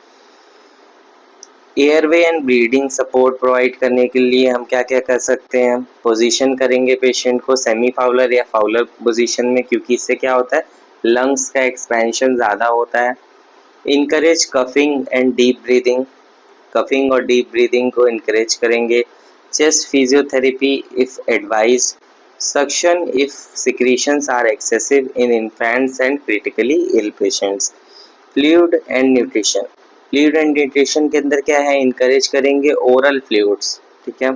Airway and breathing support provide करने के लिए हम क्या क्या कर सकते हैं, पोजीशन करेंगे पेशेंट को सेमी फाउलर या फाउलर पोजीशन में, क्योंकि इससे क्या होता है, लंग्स का एक्सपेंशन ज़्यादा होता है। Encourage coughing and deep breathing, coughing और डीप ब्रीदिंग को इनकरेज करेंगे। Chest physiotherapy if advised, suction if secretions are excessive in infants and critically ill patients. Fluid and nutrition, fluid and nutrition के अंदर क्या है, इनकरेज करेंगे oral fluids, ठीक है,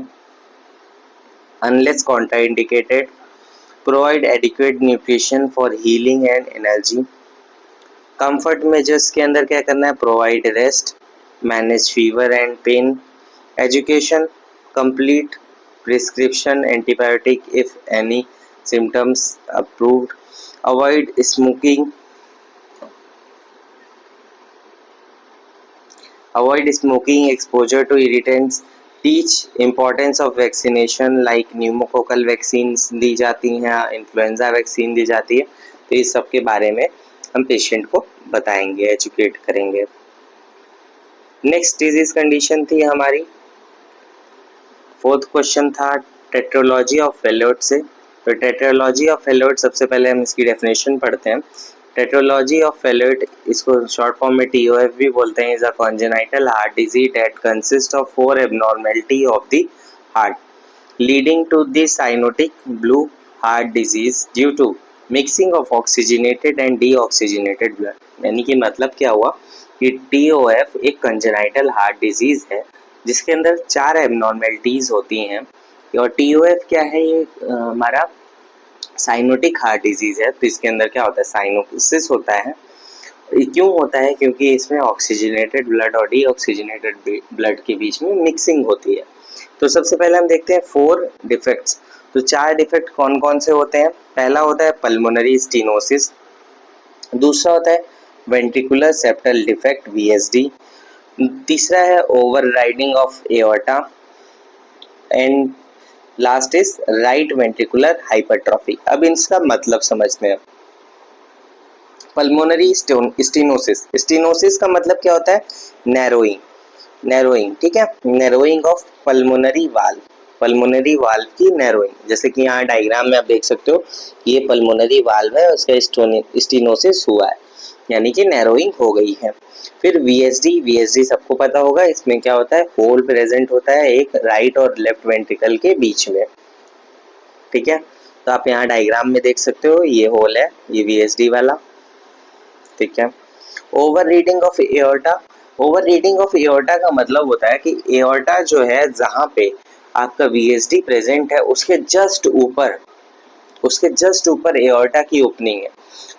unless contraindicated, provide adequate nutrition for healing and energy. Comfort measures के अंदर क्या करना है, provide rest, manage fever and pain. Education, complete prescription antibiotic if any symptoms approved. Avoid smoking, avoid smoking exposure to irritants. Teach importance of vaccination like pneumococcal vaccine दी जाती हैं, influenza vaccine दी जाती है, तो इस सब के बारे में हम पेशेंट को बताएंगे, एजुकेट करेंगे। नेक्स्ट डिजीज कंडीशन थी हमारी, फोर्थ क्वेश्चन था टेट्रोलॉजी ऑफ फेलोइड से। तो टेट्रोलॉजी ऑफ फेलोइड, सबसे पहले हम इसकी डेफिनेशन पढ़ते हैं। टेट्रोलॉजी ऑफ फेलोइड, इसको शॉर्ट फॉर्म में TOF भी बोलते हैं, is a congenital heart disease that consist of 4 abnormality of the heart leading to the cyanotic blue heart disease due to mixing of oxygenated and deoxygenated blood. यानी कि मतलब क्या हुआ कि TOF एक कंजेनाइटल हार्ट डिजीज है जिसके अंदर 4 एबनॉर्मेलिटीज होती हैं। और TOF क्या है, ये हमारा साइनोटिक हार्ट डिजीज है, तो इसके अंदर क्या होता है, साइनोसिस होता है। क्यों होता है, क्योंकि इसमें ऑक्सीजनेटेड ब्लड और डीऑक्सीजनेटेड ब्लड के बीच में मिक्सिंग होती है। तो सबसे पहले हम देखते हैं 4 डिफेक्ट्स। तो 4 डिफेक्ट कौन कौन से होते हैं। पहला होता है पल्मोनरी स्टेनोसिस, दूसरा होता है वेंट्रिकुलर सेप्टल डिफेक्ट VSD, तीसरा है overriding of aorta, and last is right ventricular hypertrophy. अब इसका मतलब समझते हैं। पल्मोनरी स्टेनोसिस, स्टेनोसिस का मतलब क्या होता है? नैरोइंग, ठीक है, narrowing of pulmonary valve, pulmonary valve की नैरोइंग। जैसे कि यहाँ डायग्राम में आप देख सकते हो, ये पल्मोनरी वाल्व है, उसका स्टेनोसिस हुआ है, यानी कि नैरोइंग हो गई है। फिर वीएसडी सबको पता होगा, इसमें क्या होता है? होल प्रेजेंट होता है एक राइट और लेफ्ट वेंट्रिकल के बीच में, ठीक है। तो आप यहाँ डायग्राम में देख सकते हो, ये होल है, ये वीएसडी वाला, ठीक है। Over reading of aorta, over reading of aorta का मतलब होता है कि एओर्टा जो है, जहाँ पे आपका वीएसडी प्रेजेंट है, उसके जस्ट ऊपर एओर्टा की ओपनिंग है।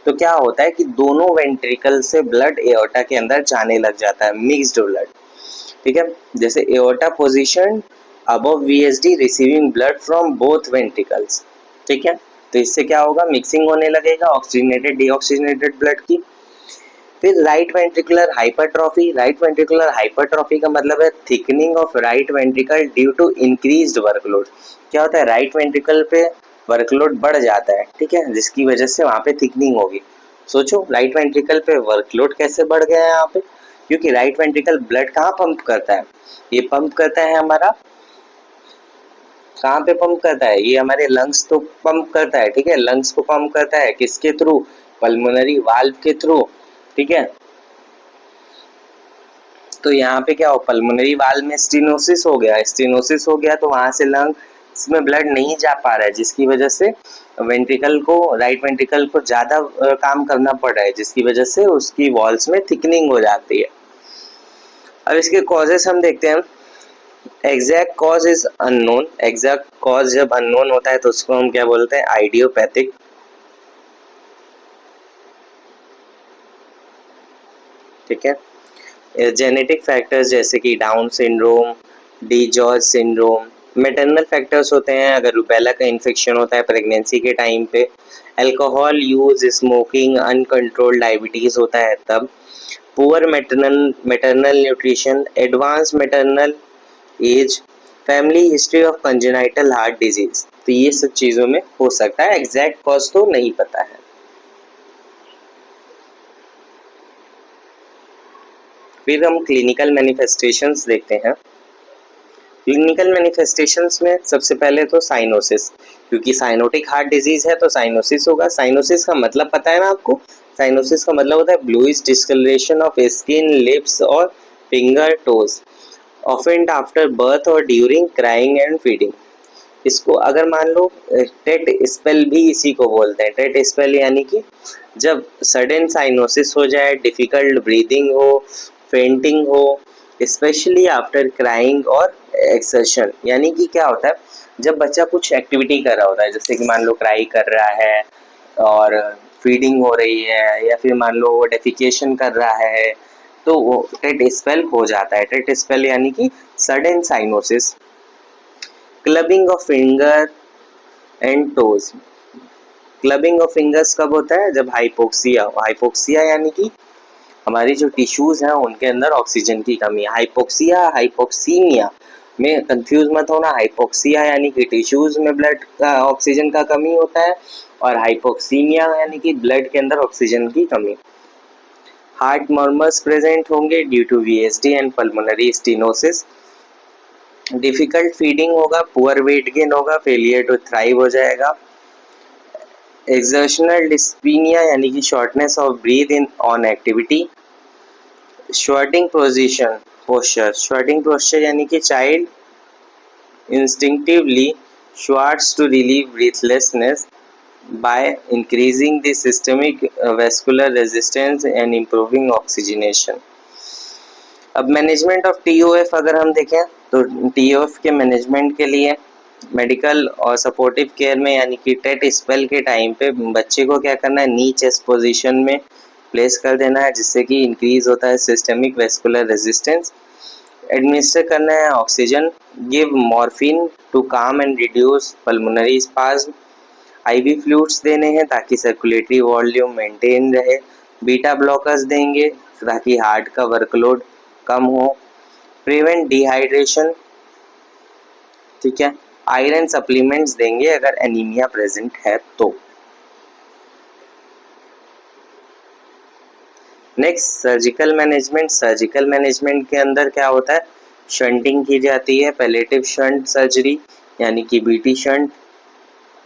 तो क्या होता है कि दोनों वेंट्रिकल से ब्लड एओर्टा के अंदर जाने लग जाता है, मिक्स्ड ब्लड, ठीक है। जैसे aorta position above VSD receiving blood from both ventricles, ठीक है। तो इससे क्या होगा? मिक्सिंग होने लगेगा ऑक्सीजनेटेड डीऑक्सीजनेटेड ब्लड की। फिर right ventricular hypertrophy, right ventricular hypertrophy का मतलब है thickening of right ventricle due to increased workload. क्या होता है? राइट वेंट्रिकल पे वर्कलोड बढ़ जाता है, ठीक है, जिसकी वजह से वहाँ पे थिकनिंग होगी। सोचो, राइट वेंट्रिकल पे वर्कलोड कैसे बढ़ गया है यहाँ पे? क्योंकि राइट वेंट्रिकल ब्लड कहाँ पंप करता है? ये पंप करता है हमारा, कहाँ पे पंप करता है? ये हमारे लंग्स तो पंप करता है, ठीक है, लंग्स को पंप करता है, किसके थ्रू? पल्मोनरी वाल्व के थ्रू, ठीक है। तो यहाँ पे क्या हो? पल्मोनरी वाल्व में स्टेनोसिस हो गया, तो वहां से लंग्स में ब्लड नहीं जा पा रहा है, जिसकी वजह से वेंट्रिकल को, राइट वेंट्रिकल को ज्यादा काम करना पड़ रहा है, जिसकी वजह से उसकी वॉल्स में थिकनिंग हो जाती है। अब इसके कॉजेस हम देखते हैं। Exact cause is unknown, exact cause जब अननोन होता है तो उसको हम क्या बोलते हैं? आइडियोपैथिक, ठीक है। जेनेटिक फैक्टर्स जैसे कि down syndrome, D George syndrome, maternal factors होते हैं, अगर रूबेला का इन्फेक्शन होता है प्रेगनेंसी के टाइम पे, alcohol use, smoking, uncontrolled diabetes होता है तब, poor maternal nutrition, advance maternal age, family history of congenital heart disease, तो ये सब चीज़ों में हो सकता है। एग्जैक्ट कॉज तो नहीं पता है। फिर हम क्लिनिकल मैनिफेस्टेशंस देखते हैं। क्लिनिकल मैनिफेस्टेशंस में सबसे पहले तो साइनोसिस, क्योंकि साइनोटिक हार्ट डिजीज है तो साइनोसिस होगा। साइनोसिस का मतलब पता है ना आपको? साइनोसिस का मतलब होता है bluish discoloration of skin, lips और finger toes, often after birth और ड्यूरिंग क्राइंग एंड फीडिंग। इसको अगर मान लो, टेट स्पेल भी इसी को बोलते हैं। टेट स्पेल यानी कि जब सडन साइनोसिस हो जाए, डिफिकल्ट ब्रीदिंग हो, फेंटिंग हो, स्पेशली आफ्टर क्राइंग और एक्सर्शन, यानी कि क्या होता है? जब बच्चा कुछ एक्टिविटी कर रहा होता है, जैसे कि मान लो क्राई कर रहा है और फीडिंग हो रही है, या फिर मान लो वो डेफिकेशन कर रहा है, तो वो टेट स्पेल हो जाता है। टेट स्पेल यानी कि sudden cyanosis. Clubbing of finger and toes, clubbing of fingers कब होता है? जब हाइपोक्सिया, हाइपोक्सिया यानी कि हमारी जो टिश्यूज हैं उनके अंदर ऑक्सीजन की कमी है। हाइपोक्सिया, हाइपोक्सीमिया में कंफ्यूज मत होना। हाइपोक्सिया यानी कि टिश्यूज में ब्लड का, ऑक्सीजन का कमी होता है, और हाइपोक्सीमिया यानी कि ब्लड के अंदर ऑक्सीजन की कमी। हार्ट मर्मर्स प्रेजेंट होंगे due to VSD and pulmonary stenosis. Difficult feeding होगा, पुअर वेट गेन होगा, फेलियर टू थ्राइव हो जाएगा। एक्सर्शनल डिस्पीनिया यानी कि shortness of breath in on activity. Squatting position, posture, squatting posture यानी कि child instinctively squats to relieve breathlessness by increasing the systemic vascular resistance and improving oxygenation. अब management of TOF अगर हम देखें तो TOF के मैनेजमेंट के लिए मेडिकल और सपोर्टिव केयर में, यानी कि टेट स्पेल के टाइम पे बच्चे को क्या करना है? नी चेस्ट पोजीशन में प्लेस कर देना है, जिससे कि इंक्रीज होता है सिस्टेमिक वेस्कुलर रेजिस्टेंस। एडमिनिस्टर करना है ऑक्सीजन, गिव मॉर्फिन टू काम and reduce pulmonary spasm. Ivy fluids देने हैं ताकि सर्कुलेटरी वॉल्यूम मेंटेन रहे। बीटा ब्लॉकर्स देंगे ताकि हार्ट का वर्कलोड कम हो। प्रिवेंट डिहाइड्रेशन, ठीक है। आयरन सप्लीमेंट्स देंगे अगर एनीमिया प्रेजेंट है तो। Next surgical management. Surgical management के अंदर क्या होता है, शंटिंग की जाती है, पैलेटिव शंट सर्जरी यानी कि BT shunt,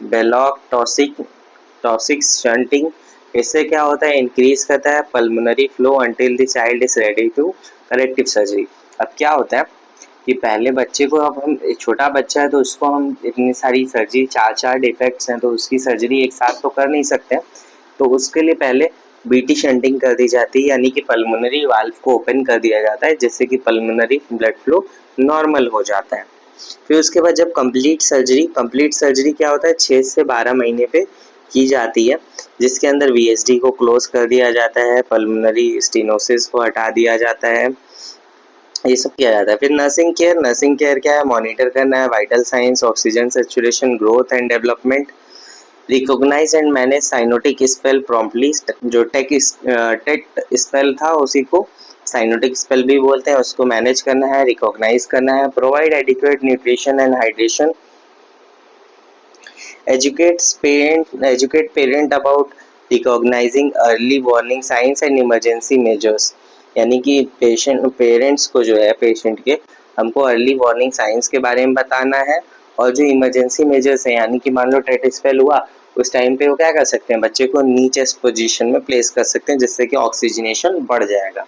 Blalock Taussig shunting. इससे क्या होता है, इंक्रीज करता है pulmonary flow until the child is ready to corrective surgery. अब क्या होता है कि पहले बच्चे को, अब हम एक छोटा बच्चा है तो उसको हम इतनी सारी सर्जरी, चार डिफेक्ट्स हैं तो उसकी सर्जरी एक साथ तो कर नहीं सकते, तो उसके लिए पहले बीटी शंटिंग कर दी जाती है यानी कि पल्मोनरी वाल्व को ओपन कर दिया जाता है जिससे कि पल्मोनरी ब्लड फ्लो नॉर्मल हो जाता है। फिर उसके बाद जब कंप्लीट सर्जरी क्या होता है, 6 से 12 महीने पे की जाती है, जिसके अंदर वीएसडी को क्लोज कर दिया जाता है, पल्मोनरी स्टेनोसिस को हटा दिया जाता है, ये सब किया जाता है। फिर नर्सिंग केयर क्या है, मॉनिटर करना है vital signs, oxygen saturation, growth and development, recognise and manage cyanotic spell promptly. जो टेट स्पेल था उसी को साइनोटिक स्पेल भी बोलते हैं, उसको मैनेज करना है, रिकॉग्नाइज करना है, provide adequate nutrition and hydration, educate parent about recognizing early warning signs and emergency measures। यानी कि पेरेंट्स को जो है पेशेंट के, हमको अर्ली वार्निंग साइंस के बारे में बताना है, और जो इमरजेंसी मेजर्स हैं यानी कि मान लो टेट स्पेल हुआ उस टाइम पे वो क्या कर सकते हैं, बच्चे को नी चेस्ट पोजीशन में प्लेस कर सकते हैं जिससे कि ऑक्सीजनेशन बढ़ जाएगा।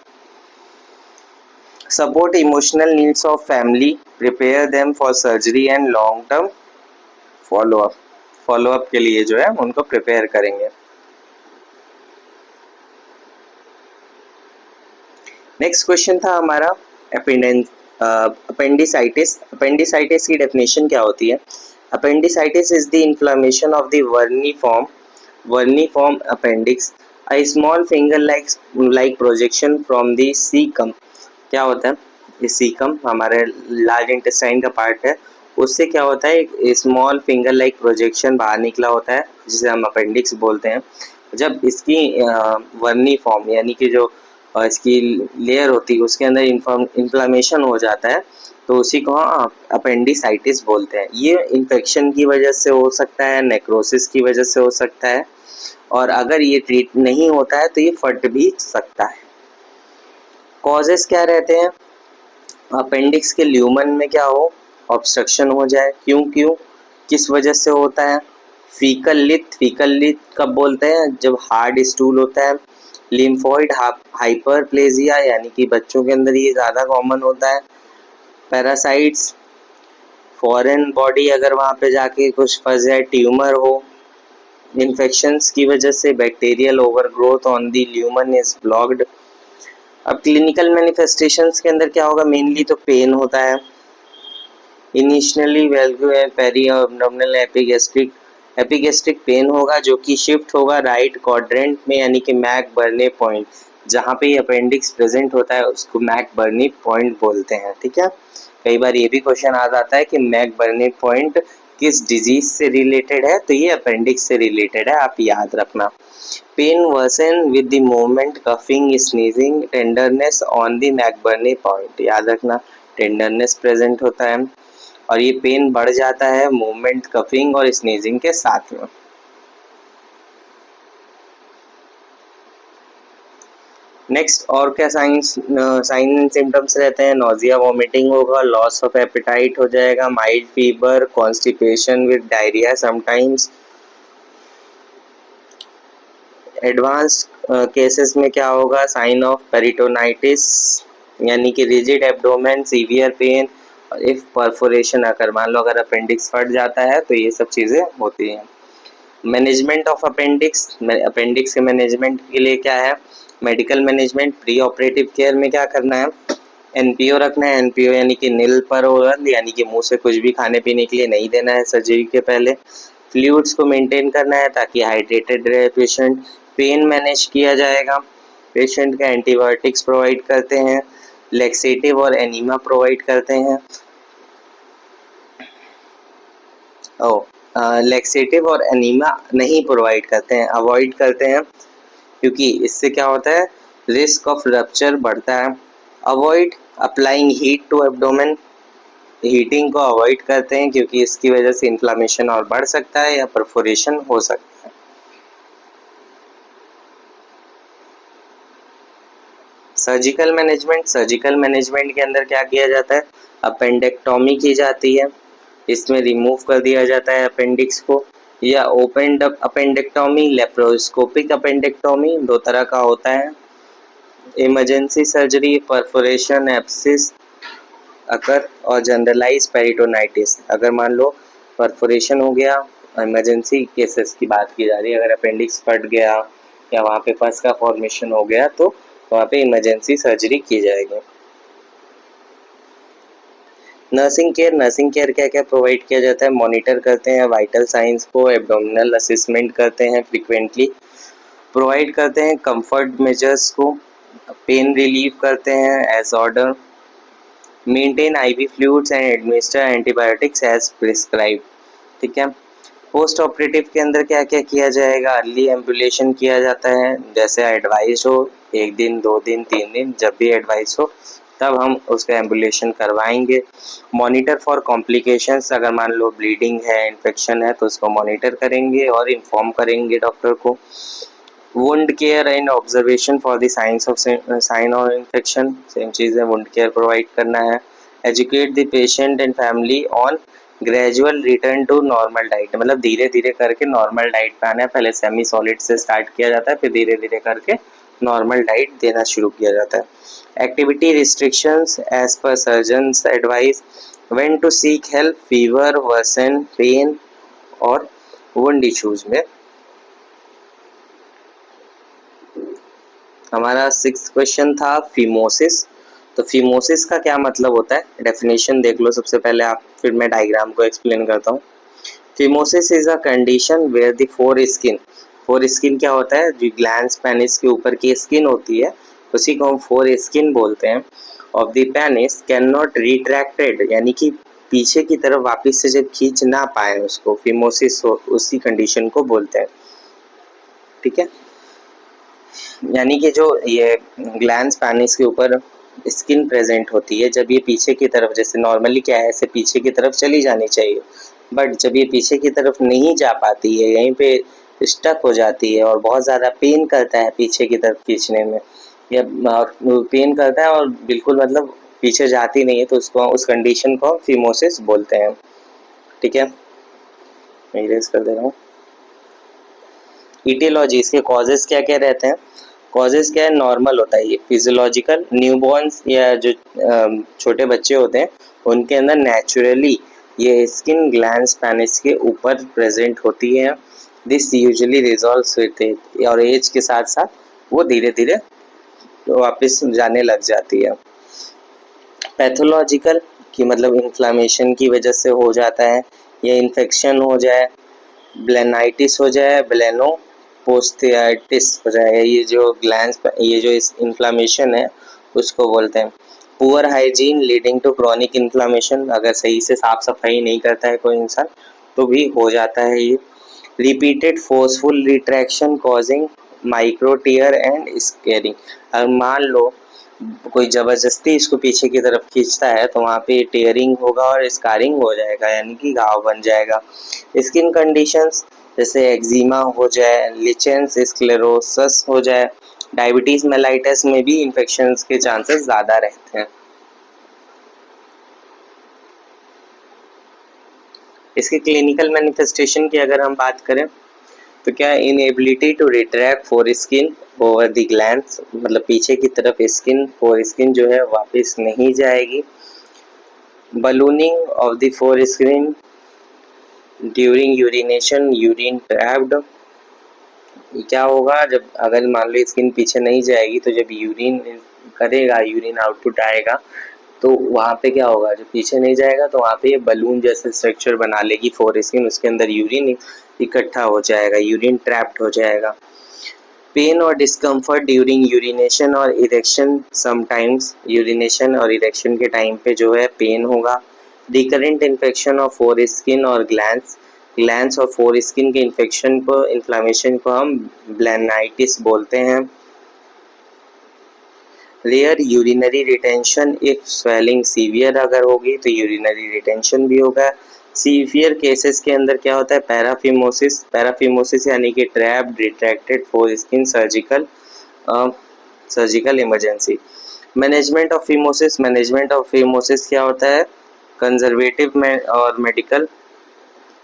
Support emotional needs of family, prepare them for surgery and long term follow up के लिए जो है उनको प्रिपेयर करेंगे। नेक्स्ट क्वेश्चन था हमारा अपेंडिसाइटिस। अपेंडिसाइटिस की डेफिनेशन क्या होती है, appendicitis is the inflammation of the vermiform appendix, a small finger like projection from the caecum. क्या होता है, ये सीकम हमारे लार्ज इंटेस्टाइन का पार्ट है, उससे क्या होता है एक स्मॉल फिंगर लाइक प्रोजेक्शन बाहर निकला होता है जिसे हम अपेंडिक्स बोलते हैं। जब इसकी वर्नी फॉर्म यानी कि जो इसकी लेयर होती है उसके अंदर इन्फ्लामेशन हो जाता है तो उसी को अपेंडिसाइटिस बोलते हैं। ये इन्फेक्शन की वजह से हो सकता है, नेक्रोसिस की वजह से हो सकता है, और अगर ये ट्रीट नहीं होता है तो ये फट भी सकता है। कॉजेस क्या रहते हैं, अपेंडिक्स के ल्यूमन में क्या हो, ऑब्स्ट्रक्शन हो जाए, क्यों किस वजह से होता है, फीकल लिथ कब बोलते हैं, जब हार्ड स्टूल होता है, लिम्फोइड हाइपरप्लेजिया यानी कि बच्चों के अंदर ये ज़्यादा कॉमन होता है, पैरासाइट्स, फॉरेन बॉडी अगर वहाँ पे जाके कुछ फंस जाए, ट्यूमर हो, इन्फेक्शंस की वजह से bacterial overgrowth on the lumen is blocked. अब क्लिनिकल मैनिफेस्टेशंस के अंदर क्या होगा, मेनली तो पेन होता है, इनिशियली वैल्यू है पेरी एब्डोमिनल एपिगेस्ट्रिक पेन होगा जो कि शिफ्ट होगा राइट क्वाड्रेंट में यानी कि मैक बर्ने पॉइंट, जहाँ पे ये अपेंडिक्स प्रेजेंट होता है उसको मैक बर्नी पॉइंट बोलते हैं। ठीक है, कई बार ये भी क्वेश्चन आ जाता है कि मैक बर्नी पॉइंट किस डिजीज से रिलेटेड है, तो ये अपेंडिक्स से रिलेटेड है, आप याद रखना। Pain worsen with the movement, coughing, sneezing, tenderness on the McBurney point, याद रखना टेंडरनेस प्रेजेंट होता है और ये पेन बढ़ जाता है मूवमेंट, कफिंग और स्नीजिंग के साथ में। नेक्स्ट और क्या साइन एंड सिम्टम्स रहते हैं, नोजिया वोमिटिंग होगा, लॉस ऑफ एपेटाइट हो जाएगा, mild fever, constipation with diarrhoea sometimes. Advance cases में क्या होगा, साइन ऑफ पेरिटोनाइटिस यानी कि रिजिड एब्डोमेन, सीवियर पेन, और इफ परफोरेशन अगर मान लो अगर अपेंडिक्स फट जाता है तो ये सब चीज़ें होती हैं। मैनेजमेंट ऑफ अपेंडिक्स के मैनेजमेंट के लिए क्या है, medical management, pre operative care में क्या करना है, एनपीओ रखना है, एनपीओ यानी कि नील पर ओरल यानी कि मुंह से कुछ भी खाने पीने के लिए नहीं देना है सर्जरी के पहले, फ्लूइड्स को मेंटेन करना है ताकि हाइड्रेटेड रहे पेशेंट, पेन मैनेज किया जाएगा, पेशेंट का एंटीबायोटिक्स प्रोवाइड करते हैं, लेक्सेटिव और एनीमा प्रोवाइड करते हैं, लेक्सेटिव और एनीमा नहीं प्रोवाइड करते हैं, अवॉइड करते हैं क्योंकि इससे क्या होता है रिस्क ऑफ रप्चर बढ़ता है। Avoid applying heat to abdomen, heating को अवॉइड करते हैं क्योंकि इसकी वजह से इन्फ्लामेशन और बढ़ सकता है या परफोरेशन हो सकता है। सर्जिकल मैनेजमेंट के अंदर क्या किया जाता है, अपेंडेक्टोमी की जाती है, इसमें रिमूव कर दिया जाता है अपेंडिक्स को, या ओपन अपेंडेक्टोमी, लेप्रोस्कोपिक अपेंडेक्टोमी, दो तरह का होता है। इमरजेंसी सर्जरी, परफोरेशन, एब्सिस अकर और जनरलाइज पेरिटोनाइटिस। अगर मान लो परफोरेशन हो गया, इमरजेंसी केसेस की बात की जा रही है, अगर अपेंडिक्स फट गया या वहाँ पे पस का फॉर्मेशन हो गया तो वहाँ पे इमरजेंसी सर्जरी की जाएगी। नर्सिंग केयर क्या क्या प्रोवाइड किया जाता है, मॉनिटर करते हैं वाइटल साइंस को, एब्डोमिनल असेसमेंट करते हैं फ्रिक्वेंटली, प्रोवाइड करते हैं कंफर्ट मेजर्स को, पेन रिलीव करते हैं as ordered, maintain IV fluids and administer antibiotics as prescribe. ठीक है। पोस्ट ऑपरेटिव के अंदर क्या क्या किया जाएगा, अर्ली एम्बुलेशन किया जाता है, जैसे एडवाइस हो 1 दिन 2 दिन 3 दिन, जब भी एडवाइस हो तब हम उसका एम्बुलेशन करवाएंगे। मॉनिटर फॉर कॉम्प्लिकेशंस, अगर मान लो ब्लीडिंग है, इन्फेक्शन है तो उसको मॉनिटर करेंगे और इन्फॉर्म करेंगे डॉक्टर को। Wound care and observation for the sign और इन्फेक्शन, सेम चीज़ है, वुंड केयर प्रोवाइड करना है। Educate the patient and family on gradual return to normal diet, मतलब धीरे धीरे करके नॉर्मल डाइट पे आना है, पहले सेमी सॉलिड से स्टार्ट किया जाता है, फिर धीरे धीरे करके नॉर्मल डाइट देना शुरू किया जाता है। Activity restrictions as per surgeon's advice, when to seek help, fever, worsen, pain और वुंड इश्यूज में। हमारा 6th क्वेश्चन था फिमोसिस। तो फिमोसिस का क्या मतलब होता है, डेफिनेशन देख लो सबसे पहले आप, फिर मैं डायग्राम को एक्सप्लेन करता हूँ। Phimosis is a condition where the foreskin क्या होता है, जो ग्लैंड्स पेनिस के ऊपर की स्किन होती है उसी को हम फोर स्किन बोलते हैं, of the penis can not retracted, यानी कि पीछे की तरफ वापस से जब खींच ना पाए उसको फिमोसिस उसी कंडीशन को बोलते हैं। ठीक है। यानी कि जो ये ग्लैंड्स पेनिस के ऊपर स्किन प्रेजेंट होती है, जब ये पीछे की तरफ, जैसे नॉर्मली क्या है ऐसे पीछे की तरफ चली जानी चाहिए, बट जब ये पीछे की तरफ नहीं जा पाती है, यहीं पे स्टक हो जाती है और बहुत ज़्यादा पेन करता है पीछे की तरफ खींचने में, या पेन करता है और बिल्कुल मतलब पीछे जाती नहीं है, तो उसको उस कंडीशन को फिमोसिस बोलते हैं। ठीक है, मैं इरेज कर दे रहा हूँ। ईटियोलॉजी, इसके कॉजेज क्या क्या रहते हैं, कॉजेज क्या है, नॉर्मल होता है ये, फिजियोलॉजिकल, न्यूबॉर्न्स या जो छोटे बच्चे होते हैं उनके अंदर नेचुरली ये स्किन ग्लैंड्स पेनिस के ऊपर प्रेजेंट होती है। This usually resolves with age, और एज के साथ साथ वो धीरे धीरे वापस जाने लग जाती है। पैथोलॉजिकल कि मतलब इन्फ्लामेशन की वजह से हो जाता है, या इन्फेक्शन हो जाए, ब्लेनाइटिस हो जाए, ब्लेनो पोस्टियाइटिस हो जाए, ये जो ग्लैंड्स, ये जो इस इन्फ्लामेशन है उसको बोलते हैं। Poor hygiene leading to chronic inflammation, अगर सही से साफ सफाई नहीं करता है कोई इंसान तो भी हो जाता है ये। Repeated forceful retraction causing micro tear and scarring, अगर मान लो कोई ज़बरदस्ती इसको पीछे की तरफ खींचता है तो वहाँ पे टेयरिंग होगा और स्कारिंग हो जाएगा, यानी कि घाव बन जाएगा। स्किन कंडीशंस जैसे एक्जिमा हो जाए, लिचेंस स्क्लेरोसिस हो जाए, डायबिटीज़ मेलाइटिस में भी इन्फेक्शंस के चांसेस ज़्यादा रहते हैं। इसके क्लिनिकल मैनिफेस्टेशन की अगर हम बात करें तो क्या, inability to retract foreskin over the glans, मतलब पीछे की तरफ स्किन, फोर स्किन जो है वापस नहीं जाएगी। Ballooning of the four skin during urination, urine trapped, क्या होगा जब अगर मान लो स्किन पीछे नहीं जाएगी तो जब यूरिन करेगा, यूरिन आउटपुट आएगा तो वहाँ पे क्या होगा, जब पीछे नहीं जाएगा तो वहाँ पे ये बलून जैसे स्ट्रक्चर बना लेगी फोर स्किन, उसके अंदर यूरिन इकट्ठा हो जाएगा, यूरिन ट्रैप्ड हो जाएगा। पेन और डिस्कम्फर्ट ड्यूरिंग यूरिनेशन और इरेक्शन, समटाइम्स यूरिनेशन और इरेक्शन के टाइम पे जो है पेन होगा। Recurrent infection of foreskin और ग्लैंड्स और फोर स्किन के इन्फेक्शन को, इन्फ्लामेशन को हम ब्लेनाइटिस बोलते हैं। Rare urinary retention, if swelling severe अगर होगी तो यूरिनरी रिटेंशन भी होगा। सीवियर केसेस के अंदर क्या होता है, पैराफिमोसिस यानी कि trapped retracted four skin surgical surgical emergency. Management of phimosis, management of phimosis क्या होता है? कंजर्वेटिव में और medical.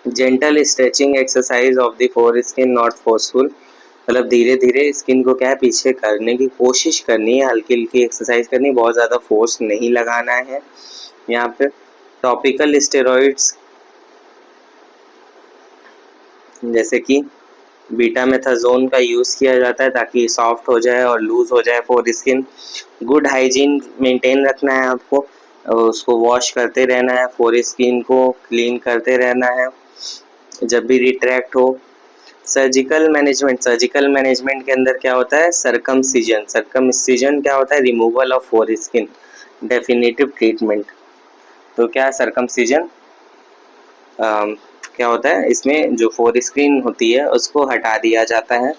Gentle stretching exercise of the four skin, not forceful, मतलब धीरे धीरे स्किन को क्या है पीछे करने की कोशिश करनी है, हल्की हल्की एक्सरसाइज करनी, बहुत ज़्यादा फोर्स नहीं लगाना है यहाँ पे। टॉपिकल स्टेरॉइड्स जैसे कि बीटामेथाजोन का यूज़ किया जाता है ताकि सॉफ्ट हो जाए और लूज हो जाए four skin. Good hygiene maintain रखना है आपको, उसको वॉश करते रहना है, फोर स्किन को क्लीन करते रहना है जब भी रिट्रैक्ट हो। सर्जिकल मैनेजमेंट, सर्जिकल मैनेजमेंट के अंदर क्या होता है? सर्कमसिजन, सर्कमसिजन क्या होता है? Removal of four skin, definitive treatment. तो क्या सर्कमसिजन क्या होता है? इसमें जो फोर स्किन होती है उसको हटा दिया जाता है।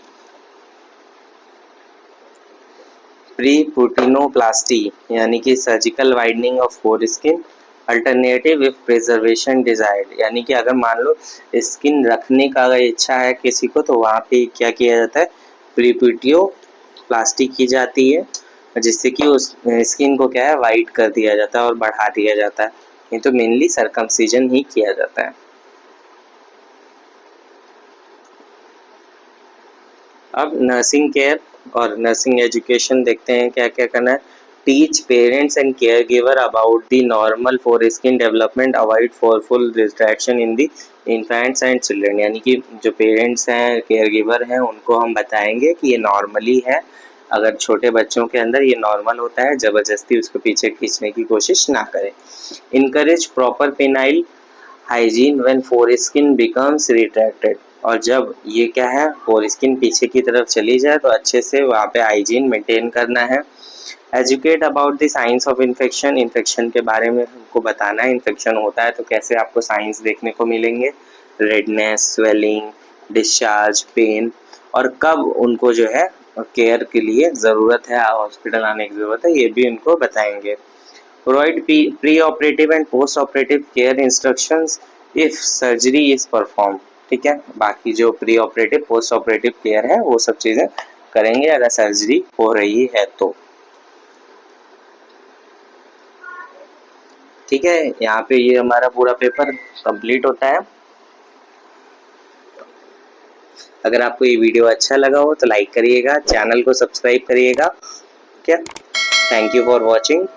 प्री पुटिनोप्लास्टी यानी कि surgical widening of four skin, alternative if preservation desired, यानी कि अगर मान लो स्किन रखने का अगर इच्छा है किसी को तो वहाँ पे क्या किया जाता है? प्रीपुटियोप्लास्टी की जाती है जिससे कि उस स्किन को क्या है वाइट कर दिया जाता है और बढ़ा दिया जाता है। ये तो मेनली सर्कमसिजन ही किया जाता है। अब नर्सिंग केयर और नर्सिंग एजुकेशन देखते हैं क्या क्या करना है। Teach parents and caregiver about the normal foreskin development, avoid forceful distraction in the infants and children, यानी कि जो पेरेंट्स हैं केयर गिवर हैं उनको हम बताएंगे कि ये नॉर्मली है, अगर छोटे बच्चों के अंदर ये नॉर्मल होता है, ज़बरदस्ती उसको पीछे खींचने की कोशिश ना करें। Encourage proper penile hygiene when four skin becomes retracted, और जब ये क्या है फोर स्किन पीछे की तरफ चली जाए तो अच्छे से वहाँ पे हाइजीन मेंटेन करना है। Educate about the signs of infection, infection के बारे में हमको बताना है, इन्फेक्शन होता है तो कैसे आपको साइंस देखने को मिलेंगे, रेडनेस, स्वेलिंग, डिस्चार्ज, पेन, और कब उनको जो है केयर के लिए ज़रूरत है, हॉस्पिटल आने की ज़रूरत है, ये भी उनको बताएंगे। Provide pre-operative and post-operative care instructions if surgery is performed, ठीक है। बाकी जो pre operative post operative care है वो सब चीज़ें करेंगे अगर सर्जरी हो रही है तो, ठीक है। यहाँ पे ये हमारा पूरा पेपर कंप्लीट होता है। अगर आपको ये वीडियो अच्छा लगा हो तो लाइक करिएगा, चैनल को सब्सक्राइब करिएगा, क्या। Thank you for watching.